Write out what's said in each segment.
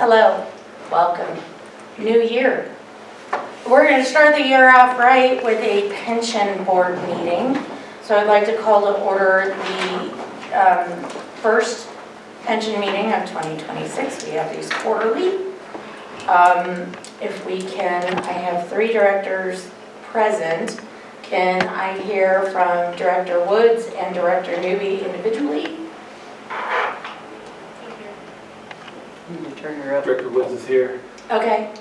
Hello, welcome. New year. We're going to start the year off right with a pension board meeting. So I'd like to call to order the first pension meeting of 2026. We have these quarterly. If we can, I have 3 directors present. Can I hear from Director Woods and Director Newby individually? Turn her up. Director Woods is here. Okay,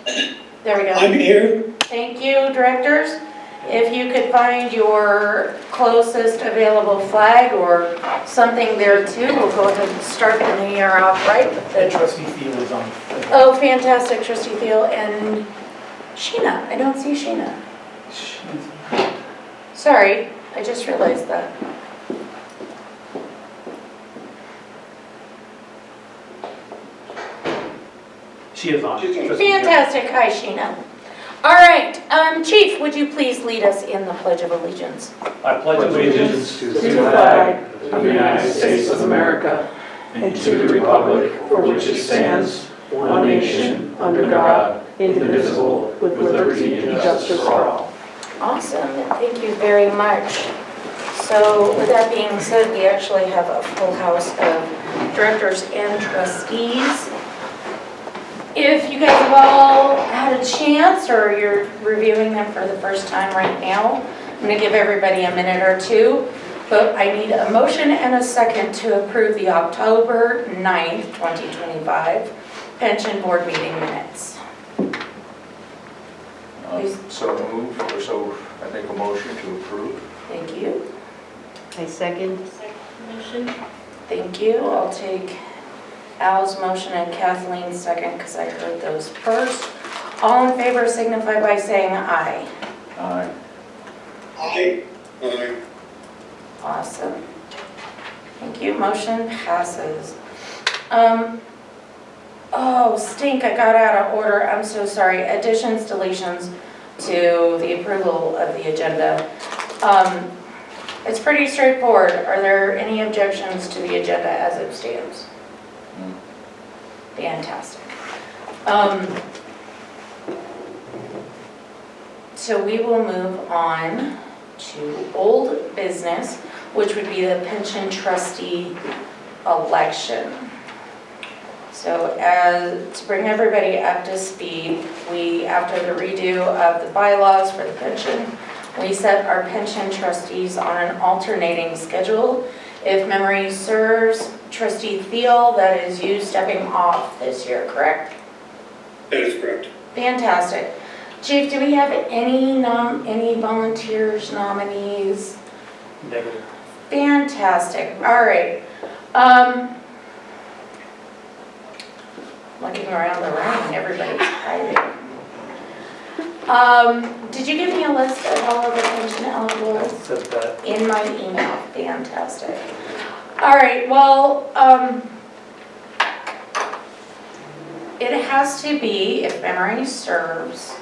there we go. I'm here. Thank you, directors. If you could find your closest available flag or something there too, we'll go ahead and start the new year off right with And the... Trustee Field is on. Oh, fantastic, Trustee Thiel and Sheena. I don't see Sheena. Sorry, I just realized that. She is on. Fantastic, hi Sheena. All right, Chief, would you please lead us in the Pledge of Allegiance? I pledge allegiance to the flag of the United States of America and to the republic for which it stands, one nation, under God, indivisible, with liberty and justice for all. Awesome, and thank you very much. So with that being said, we actually have a full house of directors and trustees. If you guys have all had a chance or you're reviewing them for the first time right now, I'm going to give everybody a minute or two, but I need a motion and a second to approve the October 9th, 2025 pension board meeting minutes. So move, or so I make a motion to approve. Thank you. I second. Thank you. I'll take Al's motion and Kathleen's second because I heard those first. All in favor signify by saying aye. Aye. Aye. Awesome. Thank you. Motion passes. Oh, stink. I got out of order. I'm so sorry. Additions, deletions to the approval of the agenda. It's pretty straightforward. Are there any objections to the agenda as it stands? Fantastic. So we will move on to old business, which would be the pension trustee election. So to bring everybody up to speed, after the redo of the bylaws for the pension, we set our pension trustees on an alternating schedule. If memory serves, Trustee Thiel, that is you stepping off this year, correct? That is correct. Fantastic. Chief, do we have any volunteers, nominees? Negative. Fantastic. All right. Looking around the room, everybody's hiding. Did you give me a list of all of the pension eligibles? Says that. In my email. Fantastic. All right, well, it has to be, if memory serves,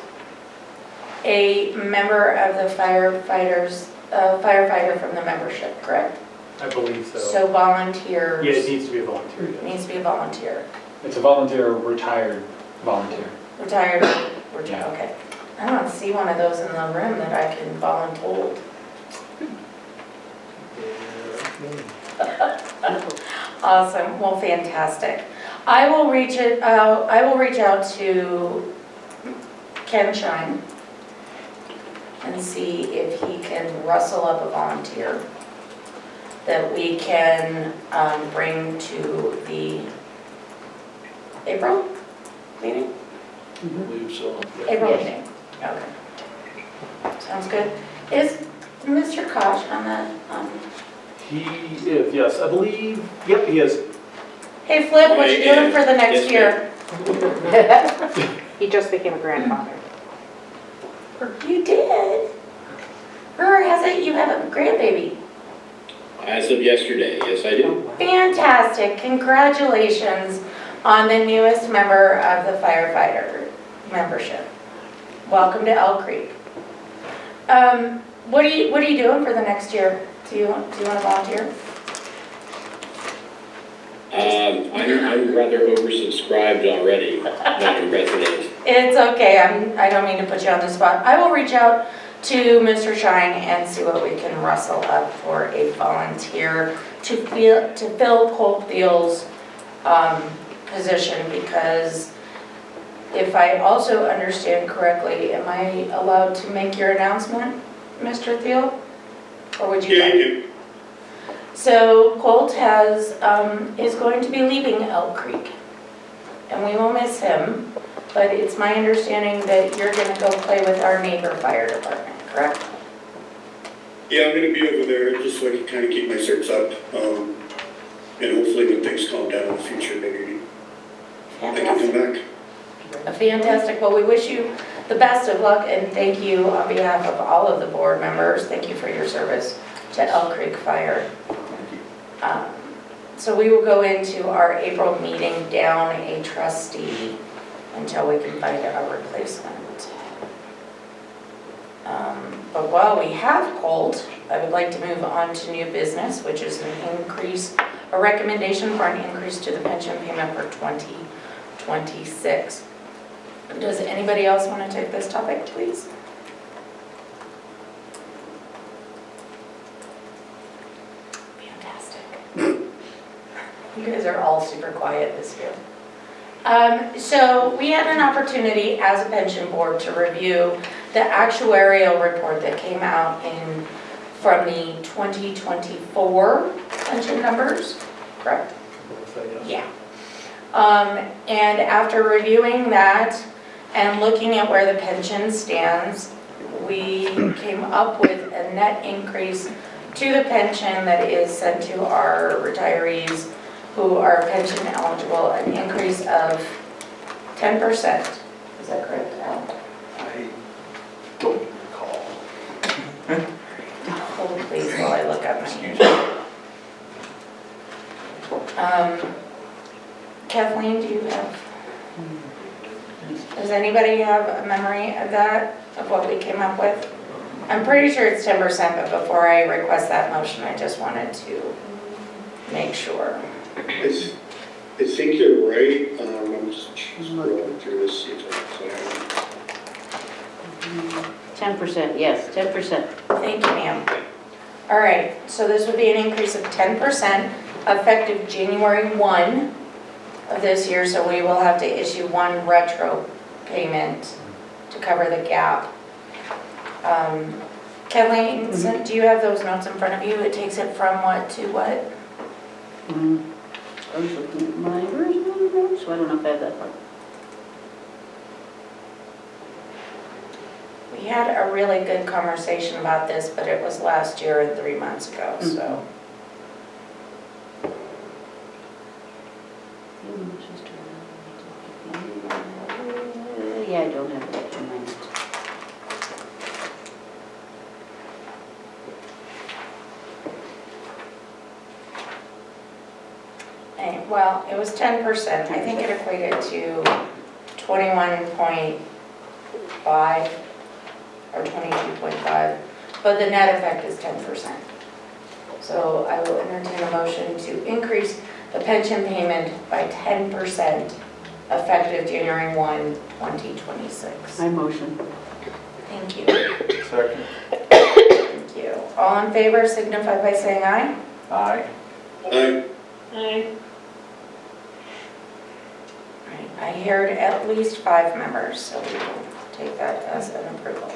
a member of the firefighter from the membership, correct? I believe so. So volunteers. Yeah, it needs to be a volunteer. It needs to be a volunteer. It's a volunteer, retired volunteer. Retired, Yeah. okay. I don't see one of those in the room that I can voluntold. Awesome, well, fantastic. I will reach out to Ken Shine and see if he can rustle up a volunteer that we can bring to the April meeting? I believe so. April meeting, okay. Sounds good. Is Mr. Koch on that? He is, yes, I believe, yep, he is. Hey Flip, what you doing for the next year? He just became a grandfather. You did? Or has it, you have a grandbaby? As of yesterday, yes, I do. Fantastic, congratulations on the newest member of the firefighter membership. Welcome to Elk Creek. What are you doing for the next year? Do you want to volunteer? I'm rather oversubscribed already, Madam President. It's okay, I don't mean to put you on the spot. I will reach out to Mr. Shine and see what we can rustle up for a volunteer to fill Colt Thiel's position, because if I also understand correctly, am I allowed to make your announcement, Mr. Thiel? Or would you Yeah, like? you do. So Colt is going to be leaving Elk Creek, and we will miss him, but it's my understanding that you're gonna go play with our neighbor fire department, correct? Yeah, I'm gonna be over there just so I can kind of keep my certs up, and hopefully when things calm down in the future, maybe I can come back. Fantastic. Well, we wish you the best of luck, and thank you on behalf of all of the board members. Thank you for your service to Elk Creek Fire. So we will go into our April meeting down a trustee until we can find a replacement. But while we have Colt, I would like to move on to new business, which is a recommendation for an increase to the pension payment for 2026. Does anybody else want to take this topic, please? Fantastic. You guys are all super quiet this year. So we had an opportunity as a pension board to review the actuarial report that came out from the 2024 pension numbers, correct? Yeah. And after reviewing that and looking at where the pension stands, we came up with a net increase to the pension that is sent to our retirees who are pension eligible, an increase of 10%. Is that correct, Al? I don't recall. Hold please while I look up my. Excuse me. Kathleen, do you have? Does anybody have a memory of that, of what we came up with? I'm pretty sure it's 10%, but before I request that motion, I just wanted to make sure. I think you're right. I'm just scrolling through this. See if I can 10%, yes, 10%. Thank you, ma'am. All right, so this would be an increase of 10% effective January 1 of this year, so we will have to issue one retro payment to cover the gap. Kathleen, do you have those notes in front of you? It takes it from what to what? I was looking at my version of the notes, so I don't know if I have that part. We had a really good conversation about this, but it was last year and 3 months ago, so. Yeah, I don't have that in my notes. Well, it was 10%. I think it equated to 21.5 or 22.5, but the net effect is 10%. So I will entertain a motion to increase the pension payment by 10% effective January 1, 2026. My motion. Thank you. Second. Thank you. All in favor signify by saying aye. Aye. Aye. Aye. Right, I heard at least 5 members, so we will take that as an approval.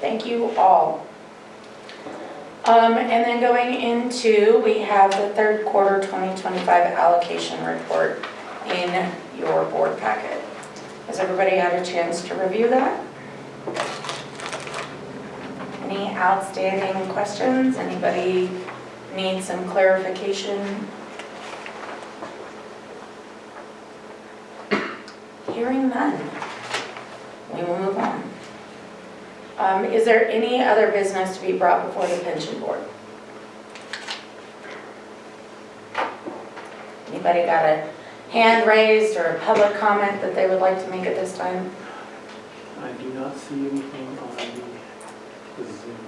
Thank you all. And then going into, we have the third quarter 2025 allocation report in your board packet. Has everybody had a chance to review that? Any outstanding questions? Anybody need some clarification? Hearing none, we will move on. Is there any other business to be brought before the pension board? Anybody got a hand raised or a public comment that they would like to make at this time? I do not see anything on the Zoom.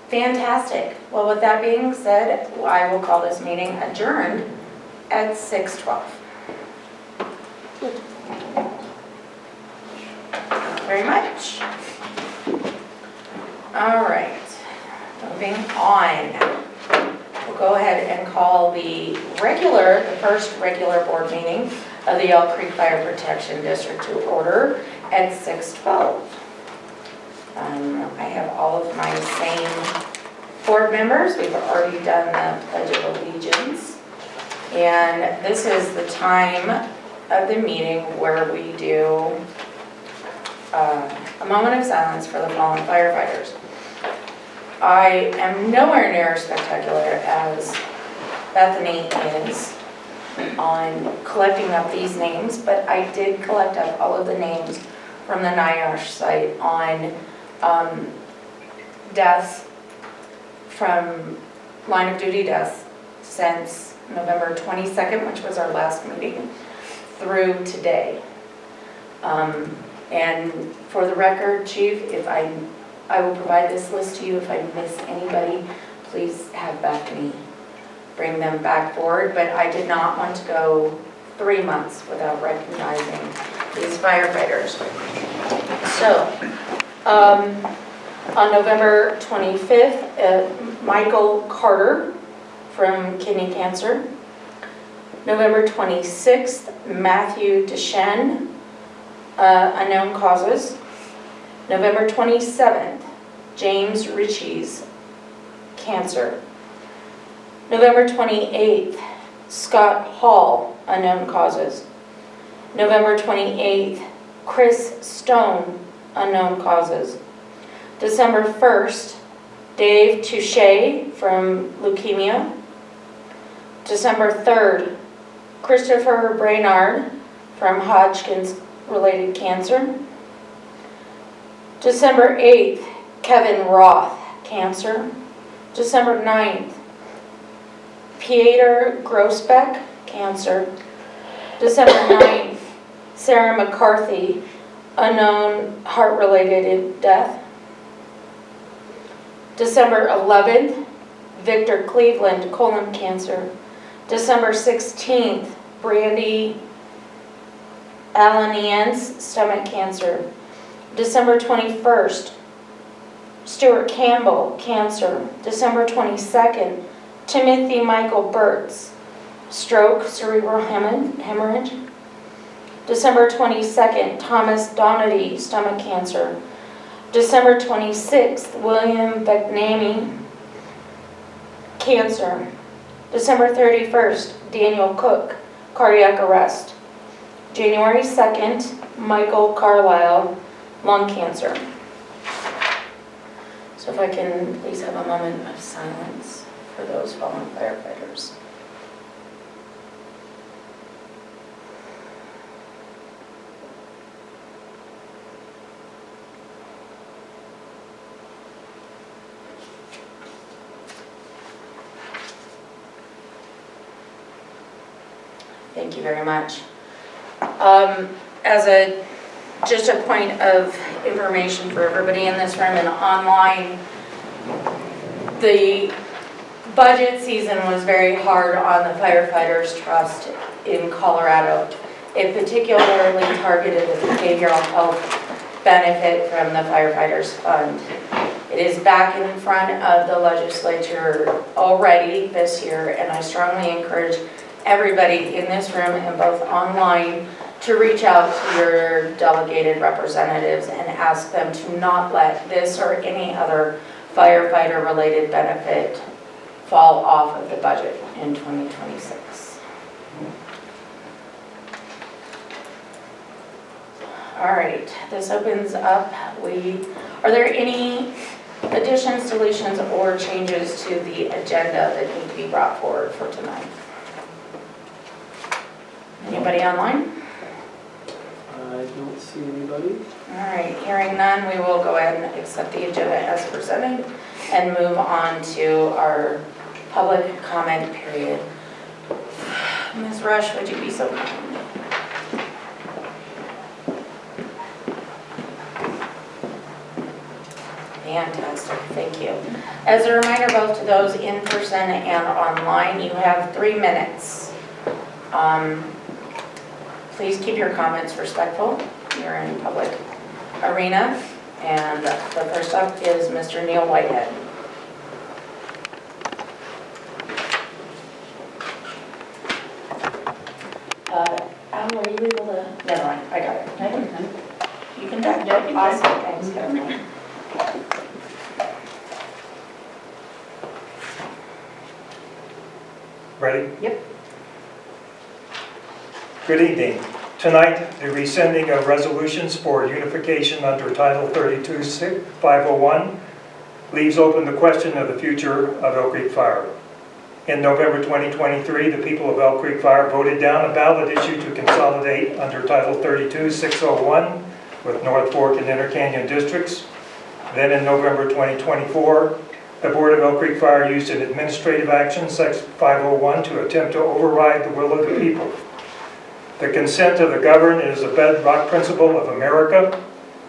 Fantastic. Well, with that being said, I will call this meeting adjourned at 6:12. Thank you very much. All right, moving on. We'll go ahead and call the first regular board meeting of the Elk Creek Fire Protection District to order at 6:12. I have all of my same board members. We've already done the Pledge of Allegiance. And this is the time of the meeting where we do a moment of silence for the fallen firefighters. I am nowhere near as spectacular as Bethany is on collecting up these names, but I did collect up all of the names from the NIOSH site on deaths from line of duty deaths since November 22nd, which was our last meeting, through today. And for the record, Chief, if I will provide this list to you. If I miss anybody, please have Bethany bring them back forward. But I did not want to go 3 months without recognizing these firefighters. So, on November 25th, Michael Carter from kidney cancer. November 26th, Matthew Deschen, unknown causes. November 27th, James Ritchie's cancer. November 28th, Scott Hall, unknown causes. November 28th, Chris Stone, unknown causes. December 1st, Dave Touche from leukemia. December 3rd, Christopher Brainard from Hodgkin's-related cancer. December 8th, Kevin Roth, cancer. December 9th, Pieter Grossbeck, cancer. December 9th, Sarah McCarthy, unknown heart-related death. December 11th, Victor Cleveland, colon cancer. December 16th, Brandy Alanians, stomach cancer. December 21st, Stuart Campbell, cancer. December 22nd, Timothy Michael Burtz, stroke, cerebral hemorrhage. December 22nd, Thomas Donady, stomach cancer. December 26th, William Becknamy, cancer. December 31st, Daniel Cook, cardiac arrest. January 2nd, Michael Carlisle, lung cancer. So if I can please have a moment of silence for those fallen firefighters. Thank you very much. As just a point of information for everybody in this room and online, the budget season was very hard on the Firefighters Trust in Colorado. It particularly targeted the behavioral health benefit from the Firefighters Fund. It is back in front of the legislature already this year, and I strongly encourage everybody in this room and both online to reach out to your delegated representatives and ask them to not let this or any other firefighter-related benefit fall off of the budget in 2026. All right, this opens up. Are there any additions, deletions, or changes to the agenda that need to be brought forward for tonight? Anybody online? I don't see anybody. All right, hearing none, we will go ahead and accept the agenda as presented and move on to our public comment period. Ms. Rush, would you be so kind? Fantastic, thank you. As a reminder both to those in person and online, you have 3 minutes. Please keep your comments respectful. You're in public arena. And the first up is Mr. Neil Whitehead. Al, are you able to? Never mind, I got it. You can talk. Awesome, thanks, Kevin. Ready? Yep. Good evening. Tonight, the rescinding of resolutions for unification under Title 32-501 leaves open the question of the future of Elk Creek Fire. In November 2023, the people of Elk Creek Fire voted down a ballot issue to consolidate under Title 32-601 with North Fork and Inter Canyon districts. Then in November 2024, the Board of Elk Creek Fire used an administrative action, Section 501, to attempt to override the will of the people. The consent of the governed is a bedrock principle of America.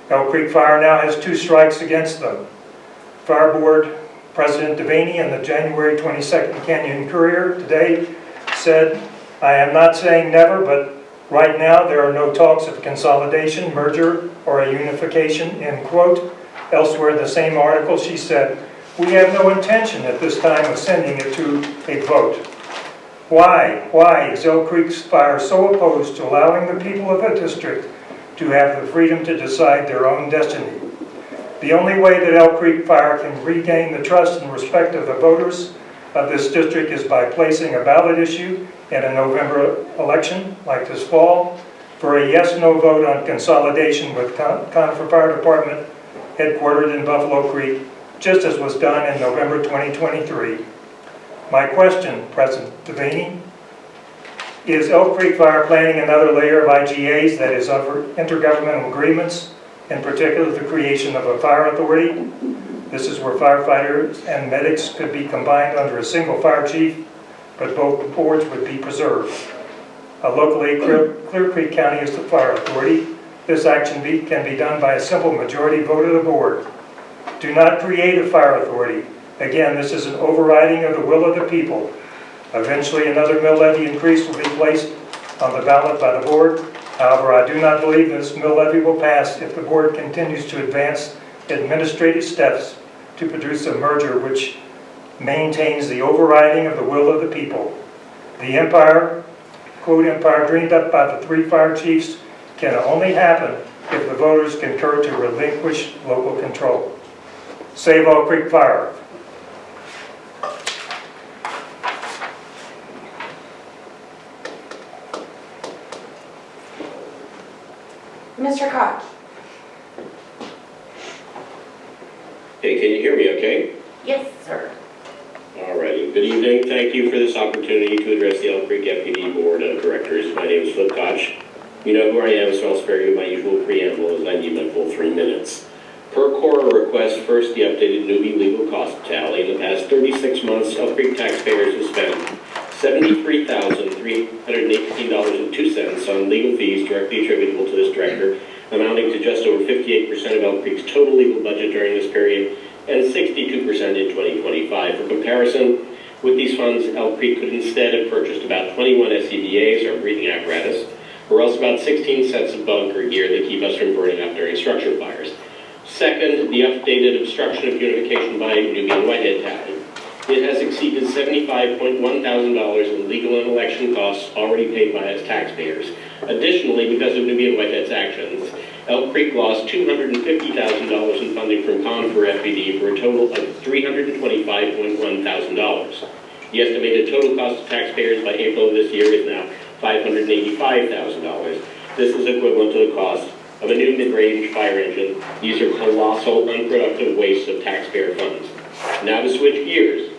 Elk Creek Fire now has 2 strikes against them. Fire Board President Devaney in the January 22nd Canyon Courier today said, "I am not saying never, but right now there are no talks of consolidation, merger, or a unification," end quote. Elsewhere in the same article, she said, "We have no intention at this time of sending it to a vote." Why is Elk Creek Fire so opposed to allowing the people of a district to have the freedom to decide their own destiny? The only way that Elk Creek Fire can regain the trust and respect of the voters of this district is by placing a ballot issue in a November election, like this fall, for a yes-no vote on consolidation with Conifer Fire Department, headquartered in Buffalo Creek, just as was done in November 2023. My question, President Devaney, is Elk Creek Fire planning another layer of IGAs, that is, intergovernmental agreements, in particular the creation of a fire authority? This is where firefighters and medics could be combined under a single fire chief, but both boards would be preserved. Locally, Clear Creek County is the fire authority. This action can be done by a simple majority vote of the board. Do not create a fire authority. Again, this is an overriding of the will of the people. Eventually, another mill levy increase will be placed on the ballot by the board. However, I do not believe this mill levy will pass if the board continues to advance administrative steps to produce a merger which maintains the overriding of the will of the people. The empire, quote, empire dreamed up by the 3 fire chiefs can only happen if the voters concur to relinquish local control. Save Elk Creek Fire. Mr. Koch. Hey, can you hear me okay? Yes, sir. All righty. Good evening. Thank you for this opportunity to address the Elk Creek FPD Board of Directors. My name is Flip Koch. You know who I am, so I'll spare you my usual preamble as I need my full 3 minutes. Per Cora request, first the updated newbie legal cost tally. In the past 36 months, Elk Creek taxpayers have spent $73,318.02 on legal fees directly attributable to this director, amounting to just over 58% of Elk Creek's total legal budget during this period and 62% in 2025. For comparison, with these funds, Elk Creek could instead have purchased about 21 SCBAs, or breathing apparatus, or else about 16 sets of bunker gear that keep us from burning up during structure fires. Second, the updated obstruction of unification by Nubian Whitehead tally. It has exceeded $75,100 in legal and election costs already paid by us taxpayers. Additionally, because of Nubian Whitehead's actions, Elk Creek lost $250,000 in funding from Conifer FPD for a total of $325,100. The estimated total cost to taxpayers by April of this year is now $585,000. This is equivalent to the cost of a new mid-range fire engine. These are colossal, unproductive wastes of taxpayer funds. Now to switch gears.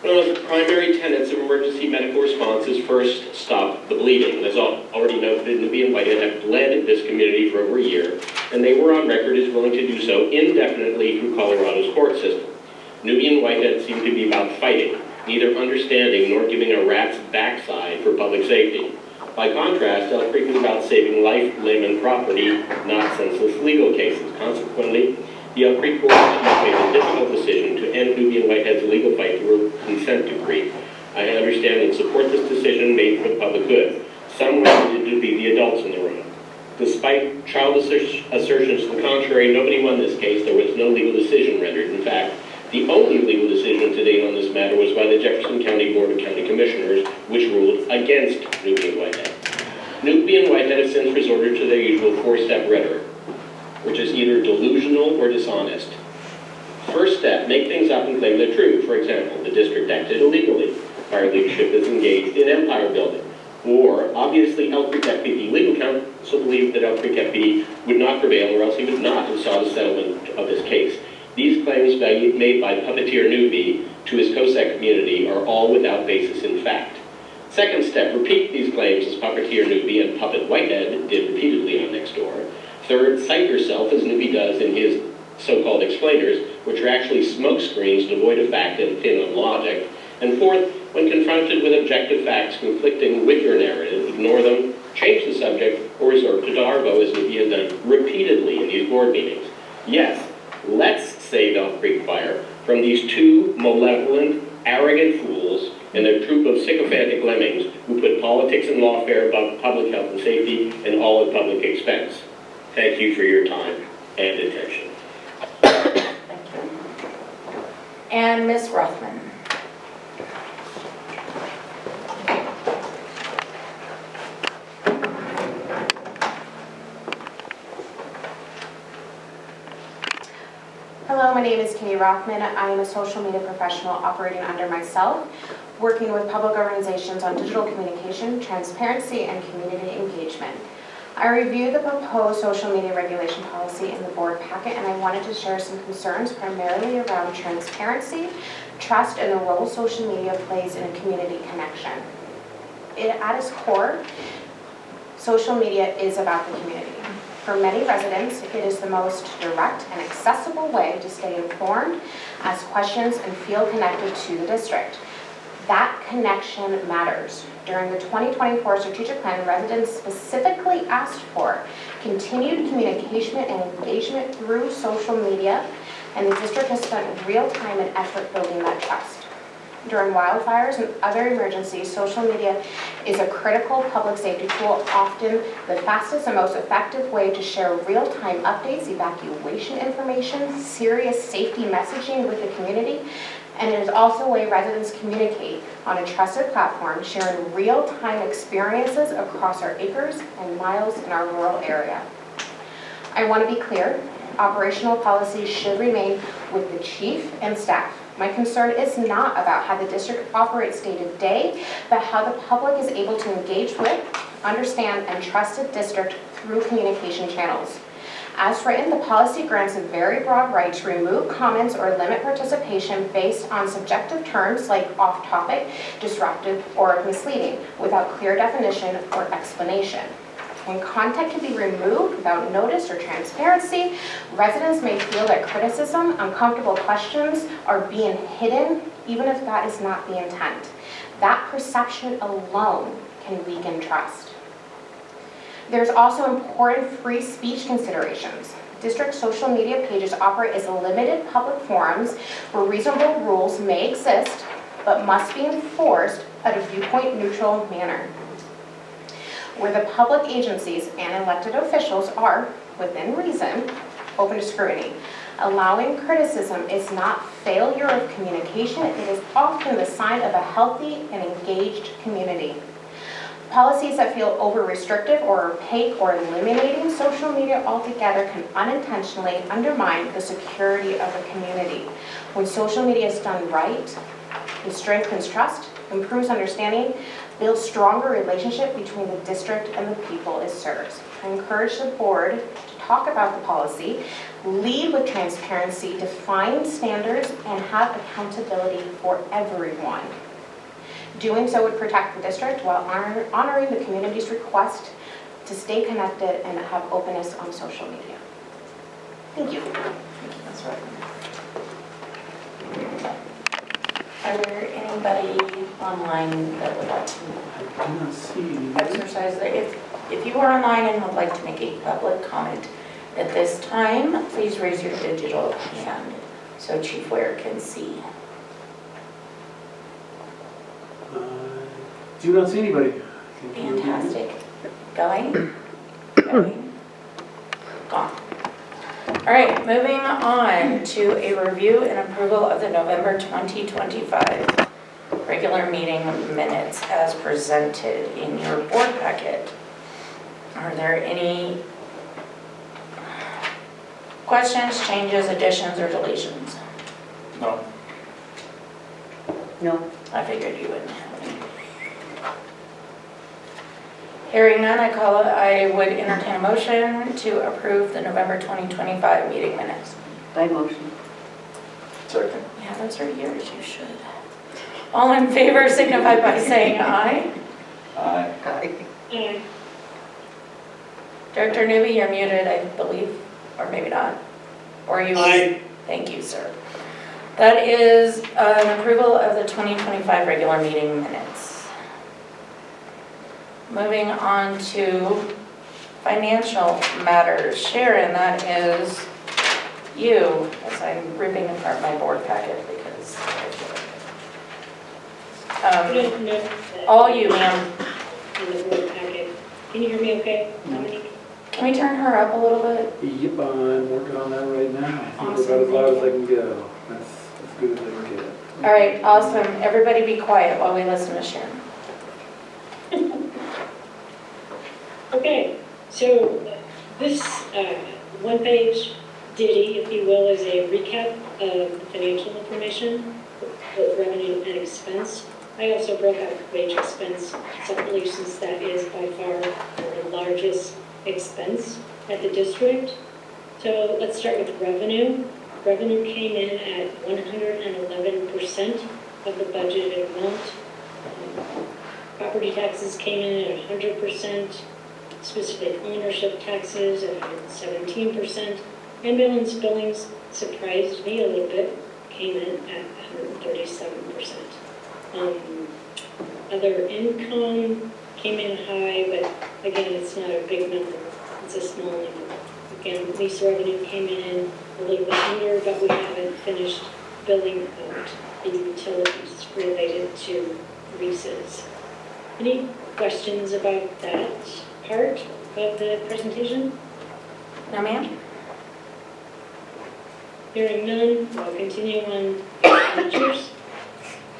One of the primary tenets of emergency medical response is first, stop the bleeding. As already noted, Nubian Whitehead have led this community for over a year, and they were on record as willing to do so indefinitely through Colorado's court system. Nubian Whitehead seem to be about fighting, neither understanding nor giving a rat's backside for public safety. By contrast, Elk Creek is about saving life, limb, and property, not senseless legal cases. Consequently, The Elk Creek Board of Chiefs made the difficult decision to end Nubian Whitehead's legal fight through a consent decree. I understand and support this decision made for the public good. Some wanted to be the adults in the room. Despite child assertions to the contrary, nobody won this case. There was no legal decision rendered. In fact, the only legal decision to date on this matter was by the Jefferson County Board of County Commissioners, which ruled against Nubian Whitehead. Nubian Whitehead have since resorted to their usual four-step rhetoric, which is either delusional or dishonest. First step, make things up and claim they're true. For example, the district acted illegally. Fire leadership is engaged in empire building. Or, obviously, Elk Creek FPD legal counsel believed that Elk Creek FPD would not prevail, or else he would not have sought a settlement of this case. These claims made by puppeteer Newbie to his COSAC community are all without basis in fact. Second step, repeat these claims as puppeteer Newbie and puppet Whitehead did repeatedly on Nextdoor. Third, cite yourself as Newbie does in his so-called explainers, which are actually smoke screens devoid of fact and thin on logic. And fourth, when confronted with objective facts conflicting with your narrative, ignore them, change the subject, or resort to Darbo as Newbie has done repeatedly in these board meetings. Yes, let's save Elk Creek Fire from these two malevolent, arrogant fools and their troop of sycophantic lemmings who put politics and lawfare above public health and safety and all at public expense. Thank you for your time and attention. Thank you. And Ms. Rothman. Hello, my name is Katie Rothman. I am a social media professional operating under myself, working with public organizations on digital communication, transparency, and community engagement. I reviewed the proposed social media regulation policy in the board packet, and I wanted to share some concerns primarily around transparency, trust, and the role social media plays in a community connection. At its core, social media is about the community. For many residents, it is the most direct and accessible way to stay informed, ask questions, and feel connected to the district. That connection matters. During the 2024 strategic plan, residents specifically asked for continued communication and engagement through social media, and the district has spent real time and effort building that trust. During wildfires and other emergencies, social media is a critical public safety tool, often the fastest and most effective way to share real-time updates, evacuation information, serious safety messaging with the community, and it is also a way residents communicate on a trusted platform, sharing real-time experiences across our acres and miles in our rural area. I want to be clear, operational policies should remain with the chief and staff. My concern is not about how the district operates day to day, but how the public is able to engage with, understand, and trust the district through communication channels. As written, the policy grants a very broad right to remove comments or limit participation based on subjective terms like off-topic, disruptive, or misleading, without clear definition or explanation. When content can be removed without notice or transparency, residents may feel that criticism, uncomfortable questions are being hidden, even if that is not the intent. That perception alone can weaken trust. There's also important free speech considerations. District social media pages operate as limited public forums where reasonable rules may exist, but must be enforced at a viewpoint-neutral manner, where the public agencies and elected officials are, within reason, open to scrutiny. Allowing criticism is not failure of communication, it is often the sign of a healthy and engaged community. Policies that feel over-restrictive or opaque or eliminating social media altogether can unintentionally undermine the security of a community. When social media is done right, it strengthens trust, improves understanding, builds stronger relationship between the district and the people it serves. I encourage the board to talk about the policy, lead with transparency, define standards, and have accountability for everyone. Doing so would protect the district while honoring the community's request to stay connected and have openness on social media. Thank you. That's right. Are there anybody online that would like to I do not see. exercise their, if you are online and would like to make a public comment, At this time, please raise your digital hand so Chief Ware can see. Do not see anybody. Fantastic. Going? Going? Gone. All right, moving on to a review and approval of the November 2025 regular meeting minutes as presented in your board packet. Are there any questions, changes, additions, or deletions? No. No. I figured you wouldn't have any. Hearing none, I would entertain a motion to approve the November 2025 meeting minutes. By motion. Second. Yeah, those are yours, you should. All in favor signify by saying aye. Aye. Aye. Director Newby, you're muted, I believe, or maybe not. Or you? Aye. Thank you, sir. That is an approval of the 2025 regular meeting minutes. Moving on to financial matters. Sharon, that is you, as I'm ripping apart my board packet because I feel like it. All you, ma'am. In the board packet. Can you hear me okay, Dominique? Can we turn her up a little bit? Yep, I'm working on that right now. I think Awesome, about as loud as thank I can go. That's as good as I can get. All right, awesome. Everybody be quiet while we listen to Sharon. Okay, so this one-page ditty, if you will, is a recap of the financial information, both revenue and expense. I also broke out wage expense separately since that is by far the largest expense at the district. So let's start with revenue. Revenue came in at 111% of the budgeted amount. Property taxes came in at 100%. Specific ownership taxes at 17%. Ambulance billings surprised me a little bit, came in at 137%. Other income came in high, but again, it's not a big number, it's a small number. Again, lease revenue came in a little bit under, but we haven't finished billing out the utilities related to leases. Any questions about that part of the presentation? No, ma'am? Hearing none, we'll continue on expenditures.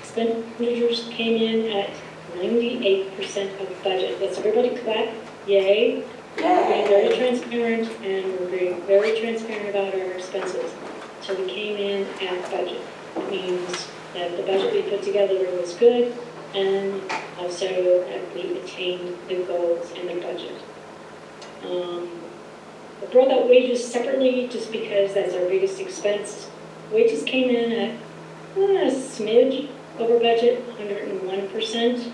Expenditures came in at 98% of budget. Let's everybody clap. Yay. We're being very transparent, and we're being very transparent about our expenses. So we came in at budget. It means that the budget we put together was good, and also that we attained the goals in the budget. I brought out wages separately just because that's our biggest expense. Wages came in at a smidge over budget, 101%.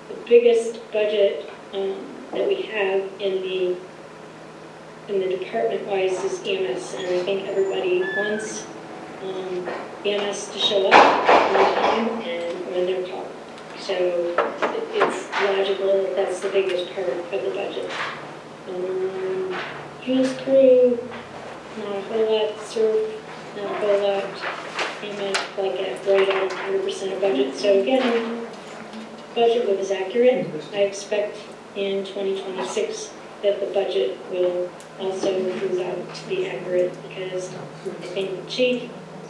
The biggest budget that we have in the department-wise is EMS, and I think everybody wants EMS to show up on time and when they're called. So it's logical that that's the biggest part of the budget. Fuels crew, not a whole lot. Surf, not a whole lot. Came in like at right at 100% of budget. So again, budget was accurate. I expect in 2026 that the budget will also prove out to be accurate, because I think the chief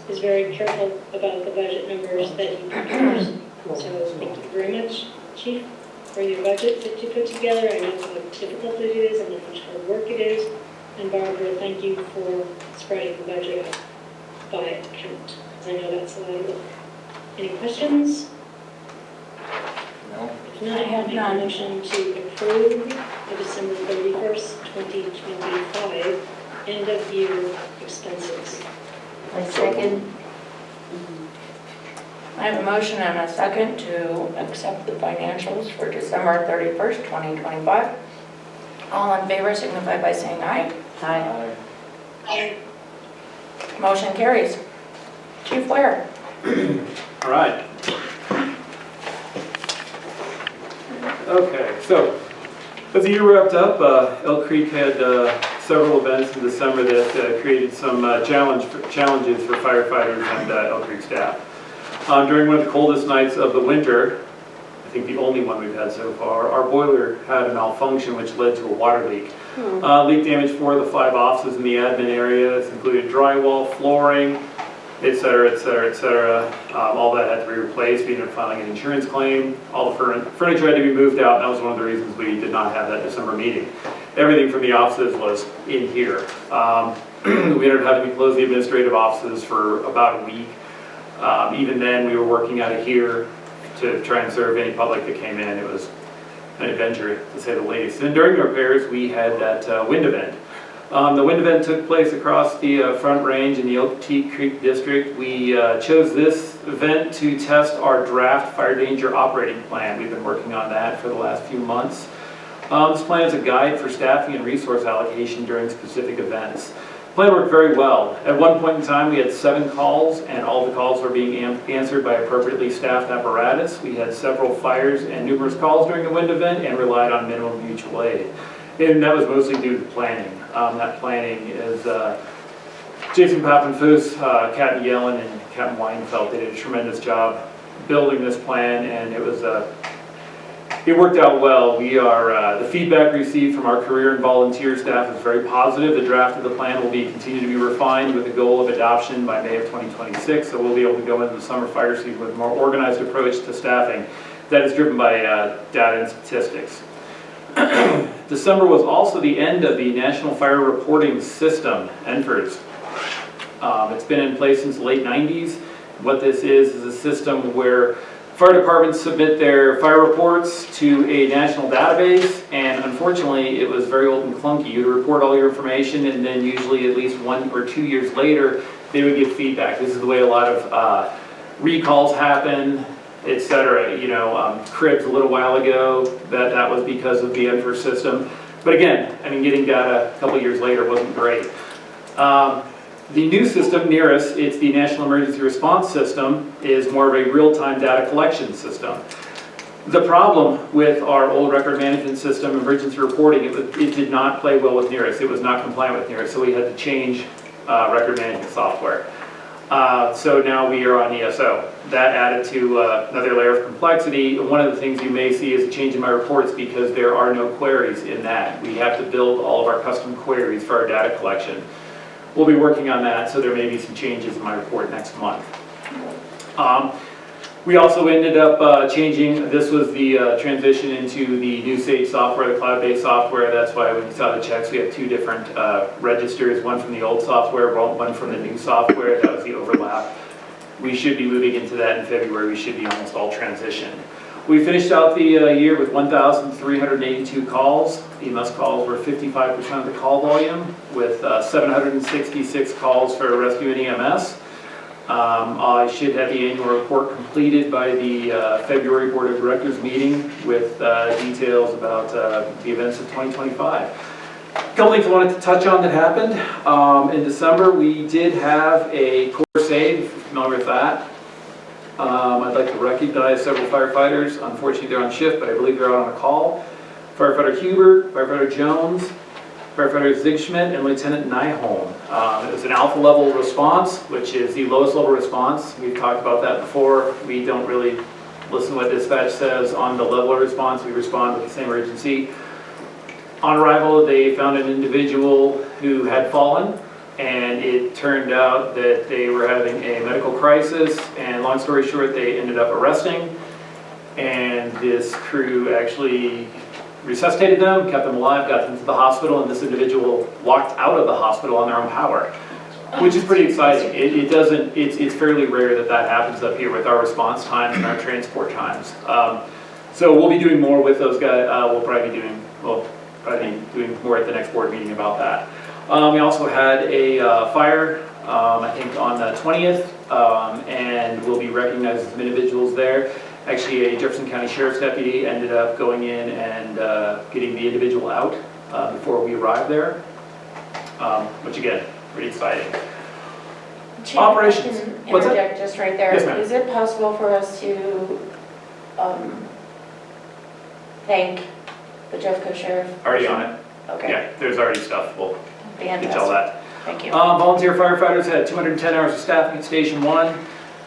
is very careful about the budget numbers that he prepares. So thank you very much, Chief, for your budget that you put together. I know how difficult it is and how much hard work it is. And Barbara, thank you for spreading the budget out by account. I know that's a lot of work. Any questions? No. If not, I have a motion to approve the December 31st, 2025 end of year expenses. I second. I have a motion and a second to accept the financials for December 31st, 2025. All in favor signify by saying aye. Aye. Aye. Motion carries. Chief Ware. All right. Okay, so as the year wrapped up, Elk Creek had several events in December that created some challenges for firefighters and Elk Creek staff. During one of the coldest nights of the winter, I think the only one we've had so far, our boiler had a malfunction which led to a water leak. Leak damaged 4 of the 5 offices in the admin area. This included drywall, flooring, et cetera, et cetera, et cetera. All that had to be replaced. We ended up filing an insurance claim. All the furniture had to be moved out. That was one of the reasons we did not have that December meeting. Everything from the offices was in here. We ended up having to close the administrative offices for about a week. Even then, we were working out of here to try and serve any public that came in. It was an adventure, to say the least. And during the repairs, we had that wind event. The wind event took place across the Front Range in the Elk Creek District. We chose this event to test our draft fire danger operating plan. We've been working on that for the last few months. This plan is a guide for staffing and resource allocation during specific events. The plan worked very well. At one point in time, we had 7 calls, and all the calls were being answered by appropriately staffed apparatus. We had several fires and numerous calls during the wind event and relied on minimum mutual aid. And that was mostly due to planning. That planning is Jason Pappenfuss, Captain Yellen, and Captain Weinfeld did a tremendous job building this plan, and it worked out well. The feedback received from our career and volunteer staff is very positive. The draft of the plan will continue to be refined with the goal of adoption by May of 2026, so we'll be able to go into the summer fire season with a more organized approach to staffing that is driven by data and statistics. December was also the end of the National Fire Reporting System, NFIRS. It's been in place since the late 90s. What this is a system where fire departments submit their fire reports to a national database, and unfortunately it was very old and clunky. You'd report all your information, and then usually at least 1 or 2 years later they would give feedback. This is the way a lot of recalls happen, etc. Cribs a little while ago, that was because of the NFIRS system. But again, getting data a couple years later wasn't great. The new system, NERIS, it's the National Emergency Response System, is more of a real-time data collection system. The problem with our old record management system, emergency reporting, it did not play well with NERIS. It was not compliant with NERIS, so we had to change record management software. So now we are on ESO. That added to another layer of complexity. One of the things you may see is a change in my reports because there are no queries in that. We have to build all of our custom queries for our data collection. We'll be working on that, so there may be some changes in my report next month. We also ended up changing, this was the transition into the new Sage software, the cloud-based software. That's why when you saw the checks, we have 2 different registers, one from the old software, one from the new software. That was the overlap. We should be moving into that in February. We should be almost all transitioned. We finished out the year with 1,382 calls. EMS calls were 55% of the call volume, with 766 calls for rescue and EMS. I should have the annual report completed by the February Board of Directors meeting with details about the events of 2025. A couple things I wanted to touch on that happened. In December, we did have a core save, if you're familiar with that. I'd like to recognize several firefighters. Unfortunately, they're on shift, but I believe they're out on a call. Firefighter Huber, Firefighter Jones, Firefighter Zigschmidt, and Lieutenant Nyholm. It was an alpha level response, which is the lowest level response. We've talked about that before. We don't really listen to what dispatch says on the level of response. We respond with the same urgency. On arrival, they found an individual who had fallen, and it turned out that they were having a medical crisis, and long story short, they ended up arresting, and this crew actually resuscitated them, kept them alive, got them to the hospital, and this individual walked out of the hospital on their own power, which is pretty exciting. It's fairly rare that happens up here with our response times and our transport times. So we'll be doing more with those guys. We'll probably be doing more at the next board meeting about that. We also had a fire, I think on the 20th, and we'll be recognizing some individuals there. Actually, a Jefferson County Sheriff's deputy ended up going in and getting the individual out before we arrived there, which again, pretty exciting. Chief, Operations. I can What's that? interject just right there. Yes, ma'am. Is it possible for us to thank the Jeffco Sheriff? Already on it. Okay. Yeah, there's already stuff. We'll You can tell Fantastic. that. Thank you. Volunteer firefighters had 210 hours of staffing at Station 1.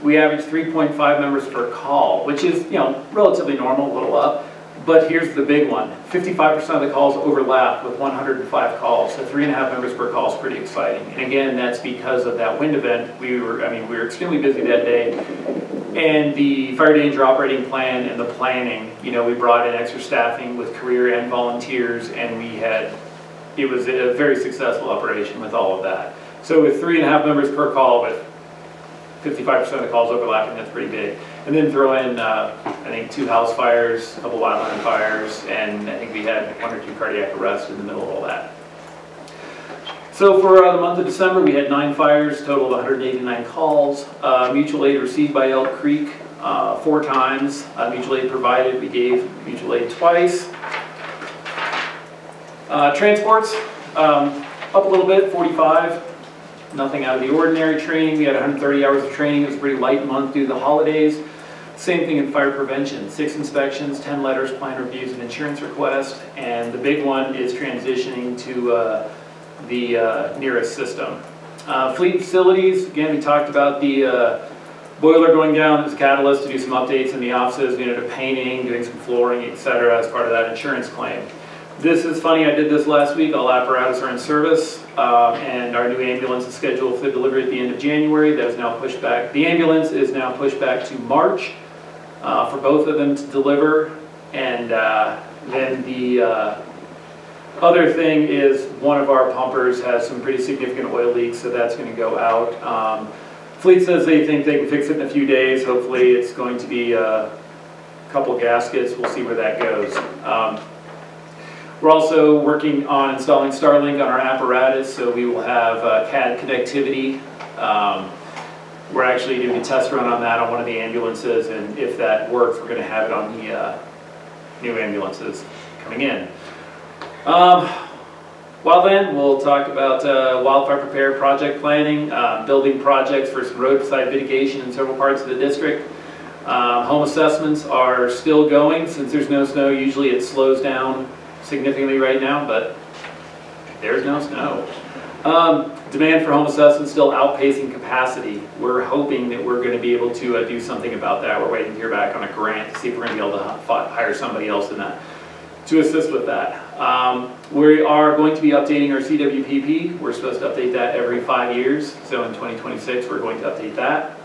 We averaged 3.5 members per call, which is, relatively normal, a little up. But here's the big one. 55% of the calls overlap with 105 calls, so 3.5 members per call is pretty exciting. And again, that's because of that wind event. We were extremely busy that day. And the fire danger operating plan and the planning, we brought in extra staffing with career and volunteers, and it was a very successful operation with all of that. So with 3.5 members per call, with 55% of the calls overlapping, that's pretty big. And then throw in, I think, 2 house fires, a couple wildland fires, and I think we had 1 or 2 cardiac arrests in the middle of all that. So for the month of December, we had 9 fires, total of 189 calls. Mutual aid received by Elk Creek 4 times. Mutual aid provided, we gave mutual aid twice. Transports, up a little bit, 45. Nothing out of the ordinary. Training, we had 130 hours of training. It was a pretty light month due to the holidays. Same thing in fire prevention, 6 inspections, 10 letters, plan reviews, and insurance requests. And the big one is transitioning to the nearest system. Fleet facilities, again, we talked about the boiler going down as a catalyst to do some updates in the offices. We ended up painting, doing some flooring, etc. as part of that insurance claim. This is funny, I did this last week. All apparatus are in service, and our new ambulance is scheduled for delivery at the end of January. That is now pushed back. The ambulance is now pushed back to March for both of them to deliver. And then the other thing is one of our pumpers has some pretty significant oil leaks, so that's going to go out. Fleet says they think they can fix it in a few days. Hopefully it's going to be a couple gaskets. We'll see where that goes. We're also working on installing Starlink on our apparatus, so we will have CAD connectivity. We're actually doing a test run on that on one of the ambulances, and if that works, we're going to have it on the new ambulances coming in. Wildland, we'll talk about wildfire prepared project planning, building projects for some roadside mitigation in several parts of the district. Home assessments are still going. Since there's no snow, usually it slows down significantly right now, but there's no snow. Demand for home assessments still outpacing capacity. We're hoping that we're going to be able to do something about that. We're waiting to hear back on a grant to see if we're going to be able to hire somebody else in that to assist with that. We are going to be updating our CWPP. We're supposed to update that every 5 years, so in 2026 we're going to update that.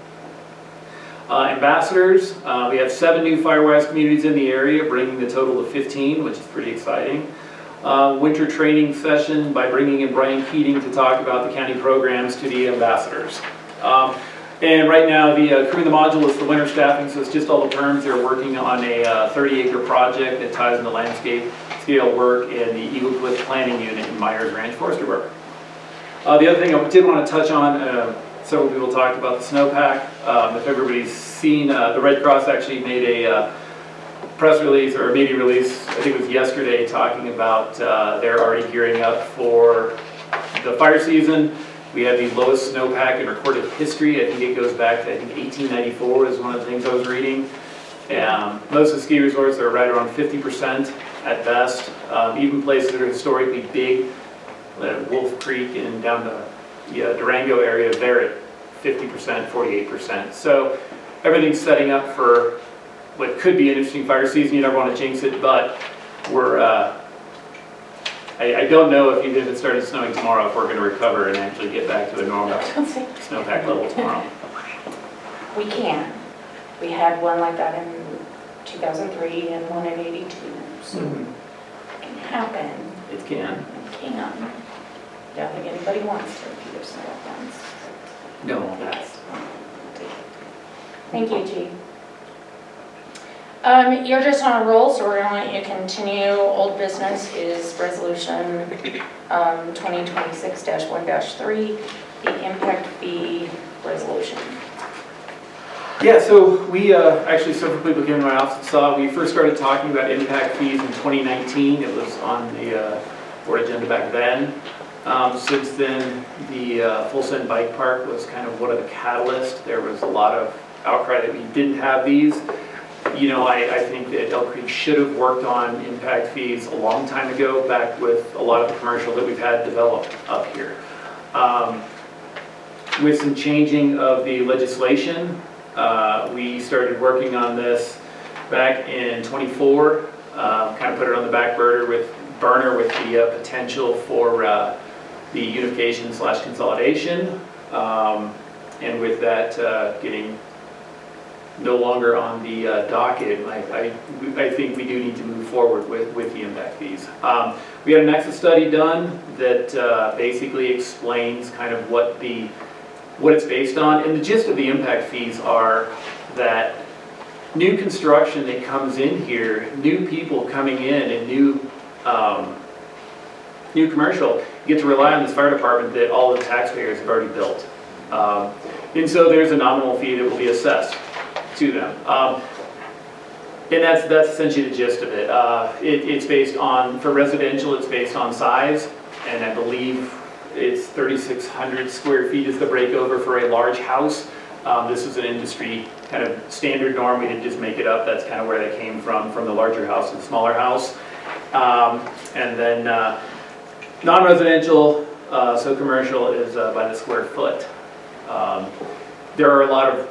Ambassadors, we have 7 new Firewise communities in the area, bringing the total to 15, which is pretty exciting. Winter training session by bringing in Brian Keating to talk about the county programs to the ambassadors. And right now the crew in the module is the winter staffing, so it's just all the perms. They're working on a 30-acre project that ties into landscape scale work in the Eagle Cliff Planning Unit in Myers Ranch Forestry work. The other thing I did want to touch on, several people talked about the snowpack. If everybody's seen, the Red Cross actually made a press release or a media release, I think it was yesterday, talking about they're already gearing up for the fire season. We had the lowest snowpack in recorded history. I think it goes back to 1894 is one of the things I was reading. Most of the ski resorts are right around 50% at best. Even places that are historically big, Wolf Creek and down the Durango area, they're at 50%, 48%. So everything's setting up for what could be an interesting fire season. You never want to jinx it, but we're, I don't know if even if it started snowing tomorrow, if we're going to recover and actually get back to a normal snowpack level tomorrow. We can. We had one like that in 2003 and one in 82, so it can happen. It can. It can. Don't think anybody wants to repeat their snow events. No. Thank you, G. You're just on a roll, so we're going to let you continue. Old business is resolution 2026-1-3, the impact fee resolution. Yeah, so we actually, several people came to my office and saw, we first started talking about impact fees in 2019. It was on the board agenda back then. Since then, the Full Send Bike Park was kind of one of the catalysts. There was a lot of outcry that we didn't have these. I think that Elk Creek should have worked on impact fees a long time ago, back with a lot of the commercial that we've had developed up here. With some changing of the legislation, we started working on this back in '24, kind of put it on the back burner with the potential for the unification/consolidation, and with that getting no longer on the docket, I think we do need to move forward with the impact fees. We had a nexus study done that basically explains kind of what it's based on, and the gist of the impact fees are that new construction that comes in here, new people coming in, and new commercial, get to rely on this fire department that all the taxpayers have already built. And so there's a nominal fee that will be assessed to them. And that's essentially the gist of it. It's based on, for residential, it's based on size, and I believe it's 3,600 square feet is the breakover for a large house. This is an industry kind of standard norm. We didn't just make it up. That's kind of where that came from the larger house to the smaller house. And then non-residential, so commercial, is by the square foot. There are a lot of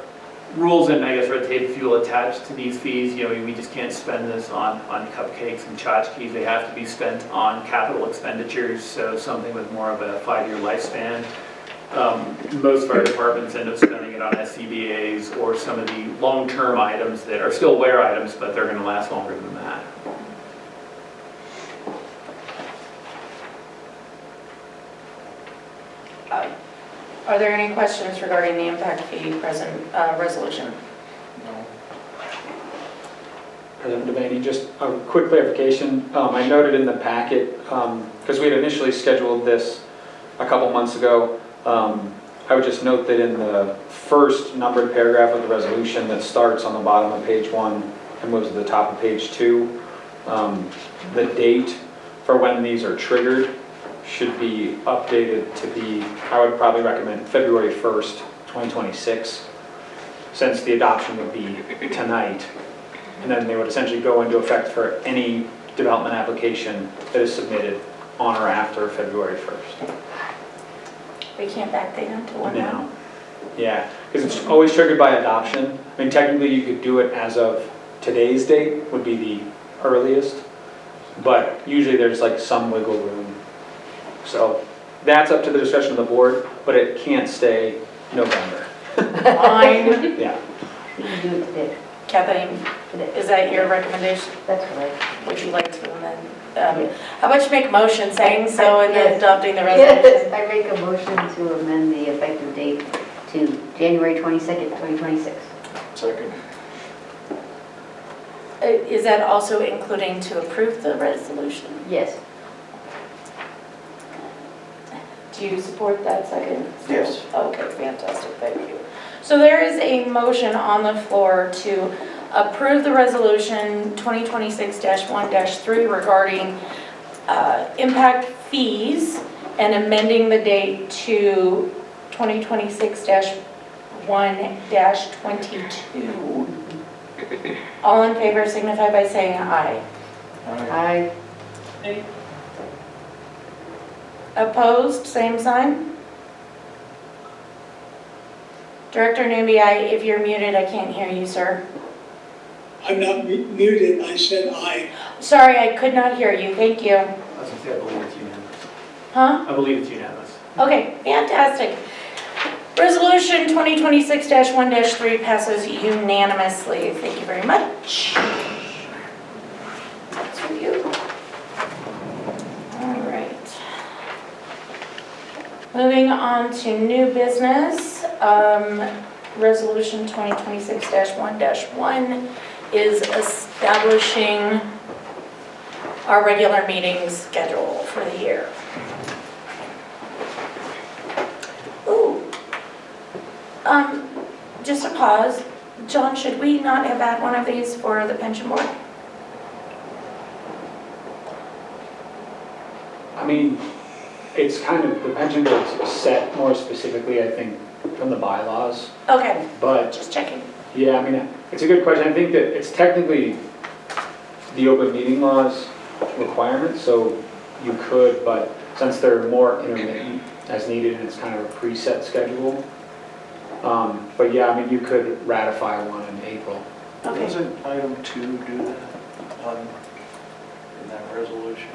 rules and, I guess, red tape, fuel attached to these fees. We just can't spend this on cupcakes and tchotchkes. They have to be spent on capital expenditures, so something with more of a 5-year lifespan. Most fire departments end up spending it on SCBAs or some of the long-term items that are still wear items, but they're going to last longer than that. Are there any questions regarding the impact fee resolution? No. President Devaney, just a quick clarification. I noted in the packet, because we had initially scheduled this a couple months ago, I would just note that in the first numbered paragraph of the resolution that starts on the bottom of page 1 and moves to the top of page 2, the date for when these are triggered should be updated to be, I would probably recommend February 1st, 2026, since the adoption would be tonight. And then they would essentially go into effect for any development application that is submitted on or after February 1st. We can't backdate them to one now? Yeah, because it's always triggered by adoption. I mean, technically you could do it as of today's date would be the earliest, but usually there's like some wiggle room. So that's up to the discretion of the board, but it can't stay November. Fine. Yeah. You can do it today. Kathleen, is that your recommendation? That's right. Would you like to amend? How about you make a motion saying so and then adopting the resolution? Yes, I make a motion to amend the effective date to January 22nd, 2026. Second. Is that also including to approve the resolution? Yes. Do you support that second? Yes. Okay, fantastic, thank you. So there is a motion on the floor to approve the resolution 2026-1-3 regarding impact fees and amending the date to 2026-1-22. All in favor signify by saying aye. Aye. Opposed, same sign. Director Newby, if you're muted, I can't hear you, sir. I'm not muted, I said aye. Sorry, I could not hear you, thank you. I was going to say, I believe it's unanimous. Huh? I believe it's unanimous. Okay, fantastic. Resolution 2026-1-3 passes unanimously. Thank you very much. That's for you. All right. Moving on to new business. Resolution 2026-1-1 is establishing our regular meeting schedule for the year. Ooh. Just a pause. John, should we not have had one of these for the pension board? I mean, it's kind of, the pension board's set more specifically, I think, from the bylaws, Okay, but just checking. Yeah, I mean, it's a good question. I think that it's technically the open meeting law's requirement, so you could, but since they're more intermittent as needed, and it's kind of a preset schedule. But yeah, I mean, you could ratify one in April. Okay. Doesn't item 2 do that in that resolution?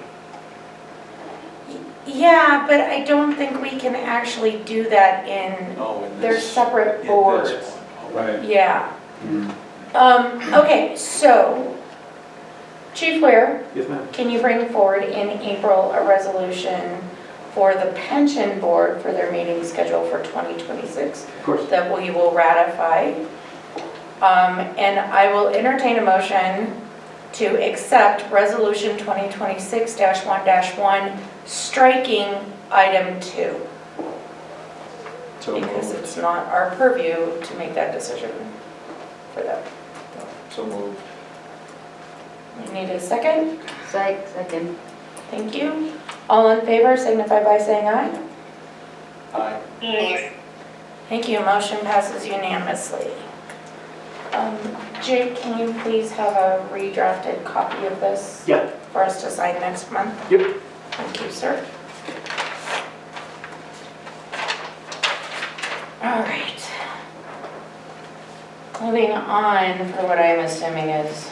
Yeah, but I don't think we can actually do that in, Oh, in they're this. separate in boards. this one. Right. Yeah. Mhm. Okay, so, Chief Ware, Yes, ma'am. can you bring forward in April a resolution for the pension board for their meeting schedule for 2026 Of course. that we will ratify? And I will entertain a motion to accept Resolution 2026-1-1, striking item 2, So because moved. it's not our purview to make that decision for them. So moved. You need a second? Second. Thank you. All in favor signify by saying aye. Aye. Aye. Thank you, motion passes unanimously. Jake, can you please have a redrafted copy of this? Yeah. For us to sign next month? Yep. Thank you, sir. All right. Moving on for what I'm assuming is